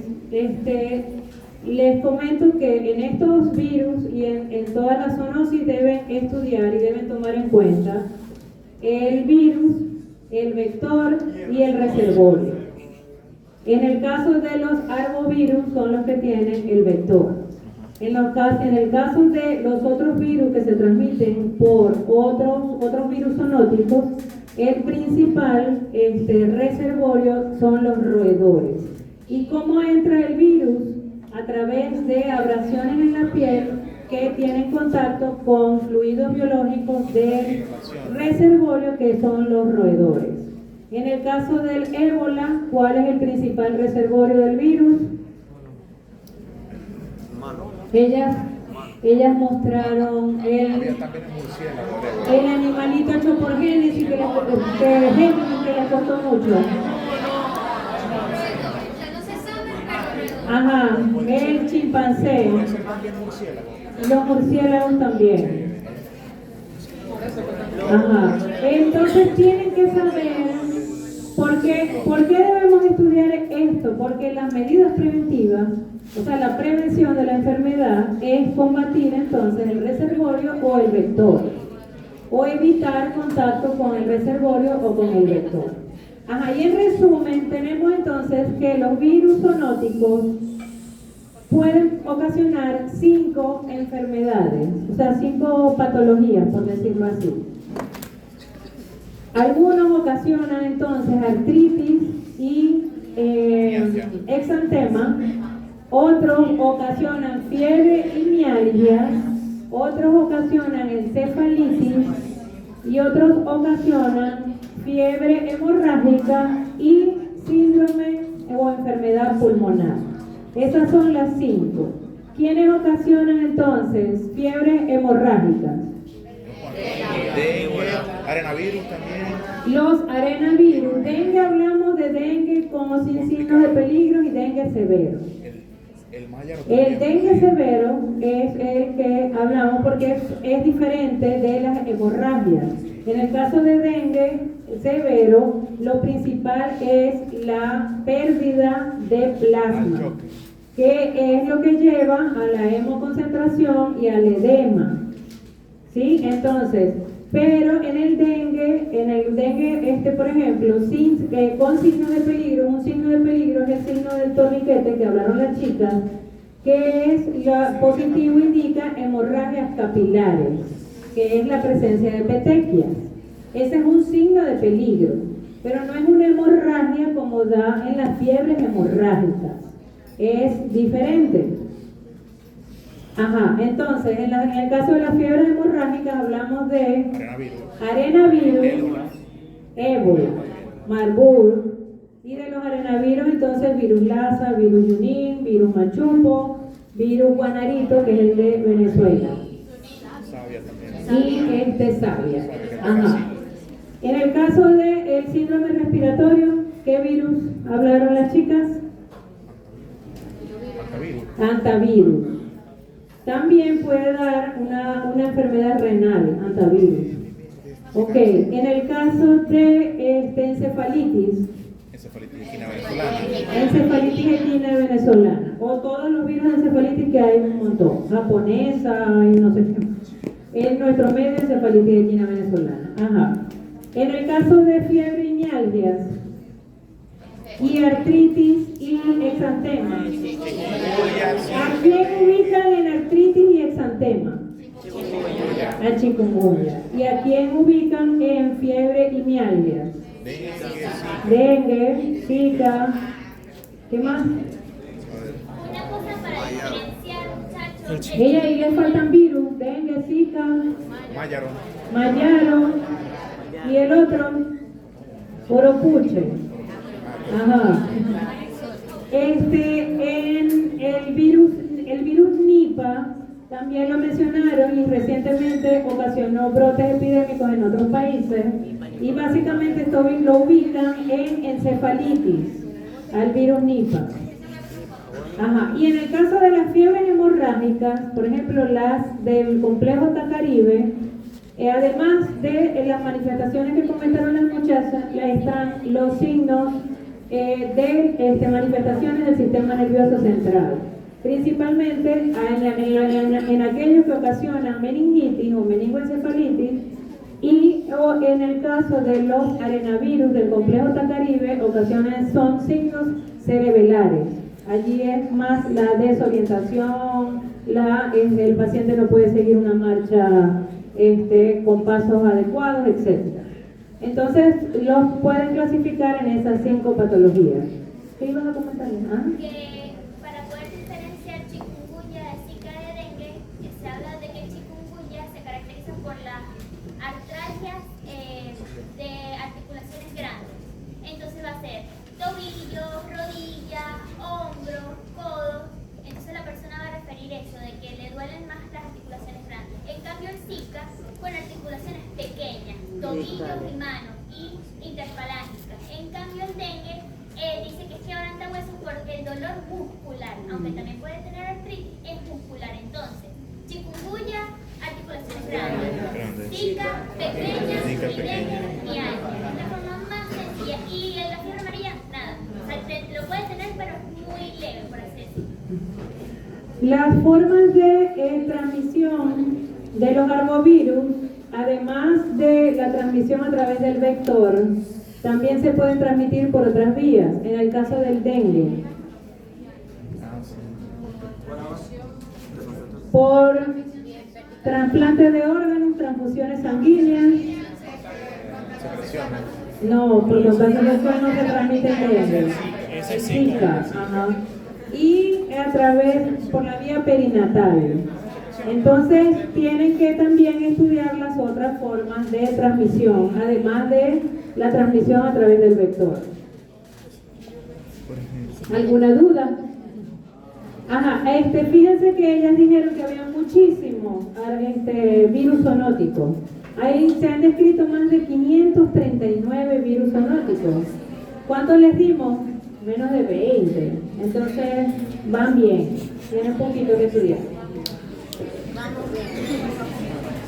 les comento que en estos virus y en toda la zoonosis deben estudiar y deben tomar en cuenta el virus, el vector y el reservorio. En el caso de los arbovirus son los que tienen el vector. En el caso de los otros virus que se transmiten por otros virus zoonóticos, el principal reservorio son los roedores. ¿Y cómo entra el virus? A través de abrasiones en la piel que tienen contacto con fluidos biológicos del reservorio, que son los roedores. En el caso del ébola, ¿cuál es el principal reservorio del virus? Ellas mostraron el animalito hecho por Génesis que les costó mucho. Ajá, el chimpancé. Los murciélagos también. Ajá. Entonces tienen que saber por qué debemos estudiar esto. Porque las medidas preventivas, o sea, la prevención de la enfermedad es combatir entonces el reservorio o el vector, o evitar contacto con el reservorio o con el vector. Ajá, y en resumen tenemos entonces que los virus zoonóticos pueden ocasionar 5 enfermedades, o sea, 5 patologías, por decirlo así. Algunos ocasionan entonces artritis y exantema, otros ocasionan fiebre y mialgias, otros ocasionan encefalitis y otros ocasionan fiebre hemorrágica y síndrome o enfermedad pulmonar. Esas son las 5. ¿Quiénes ocasionan entonces fiebres hemorrágicas? Dengue, arenavirus también. Los arenavirus. Dengue, hablamos de dengue como sin signos de peligro y dengue severo. El dengue severo es el que hablamos porque es diferente de las hemorragias. En el caso de dengue severo, lo principal es la pérdida de plasma, que es lo que lleva a la hemoconcentración y al edema. ¿Sí? Entonces, pero en el dengue, por ejemplo, con signos de peligro, un signo de peligro es el signo del torniquete que hablaron las chicas, que es positivo, indica hemorragias capilares, que es la presencia de petequias. Ese es un signo de peligro, pero no es una hemorragia como da en las fiebres hemorrágicas, es diferente. Ajá, entonces en el caso de las fiebres hemorrágicas hablamos de arenavirus, ébola, Marburg, y de los arenavirus entonces virus Lassa, virus Junín, virus Machupo, virus Guanarito, que es el de Venezuela, y Sabia. Ajá. En el caso del síndrome respiratorio, ¿qué virus hablaron las chicas? Antavirus. También puede dar una enfermedad renal, antavirus. Ok, en el caso de encefalitis equina venezolana, o todos los virus de encefalitis que hay un montón, japonesa y no sé qué. En nuestro medio, encefalitis equina venezolana. Ajá. En el caso de fiebre y mialgias y artritis y exantema, ¿a quién ubican en artritis y exantema? A chikungunya. ¿Y a quién ubican en fiebre y mialgias? Dengue, Zika, ¿qué más? Una cosa para diferenciar, muchachos. Ella y le faltan virus, dengue, Zika, Mayaro, y el otro, Oropuche. Ajá. En el virus Nipah también lo mencionaron y recientemente ocasionó brotes epidémicos en otros países y básicamente esto lo ubican en encefalitis, al virus Nipah. Ajá. Y en el caso de las fiebres hemorrágicas, por ejemplo las del complejo Tacaribe, además de las manifestaciones que comentaron las muchachas, están los signos de manifestaciones del sistema nervioso central, principalmente en aquellos que ocasionan meningitis o meningoencefalitis, o en el caso de los arenavirus del complejo Tacaribe, son signos cerebelares. Allí es más la desorientación, el paciente no puede seguir una marcha con pasos adecuados, etc. Entonces, los pueden clasificar en esas 5 patologías. ¿Qué ibas a comentar? Que para poder diferenciar chikungunya de Zika de dengue, se habla de que chikungunya se caracteriza por las artralgias de articulaciones grandes. Entonces va a ser tobillo, rodilla, hombro, codo. Entonces la persona va a referir eso, de que le duelen más las articulaciones grandes. En cambio el Zika, con articulaciones pequeñas, tobillos y manos, y interfalángicas. En cambio el dengue dice que es quebranta huesos porque el dolor muscular, aunque también puede tener artritis, es muscular. Entonces, chikungunya, articulaciones grandes, Zika, pequeñas, y dengue, mialgia. Es la forma más sencilla. Y en la fiebre amarilla, nada. O sea, lo puede tener, pero muy leve, por así decirlo. Las formas de transmisión de los arbovirus, además de la transmisión a través del vector, también se pueden transmitir por otras vías. En el caso del dengue, por trasplante de órganos, transfusiones sanguíneas. No, por contagio sexual no se transmite el dengue. Es Zika, ajá. Y a través, por la vía perinatal. Entonces, tienen que también estudiar las otras formas de transmisión, además de la transmisión a través del vector. ¿Alguna duda? Ajá, fíjense que ellas dijeron que había muchísimos virus zoonóticos. Ahí se han descrito más de 539 virus zoonóticos. ¿Cuántos les dimos? Menos de 20. Entonces, van bien. Tienen poquito que estudiar.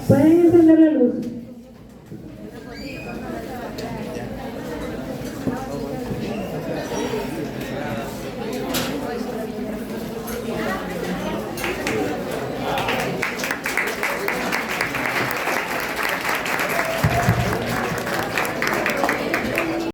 Pueden encender la luz.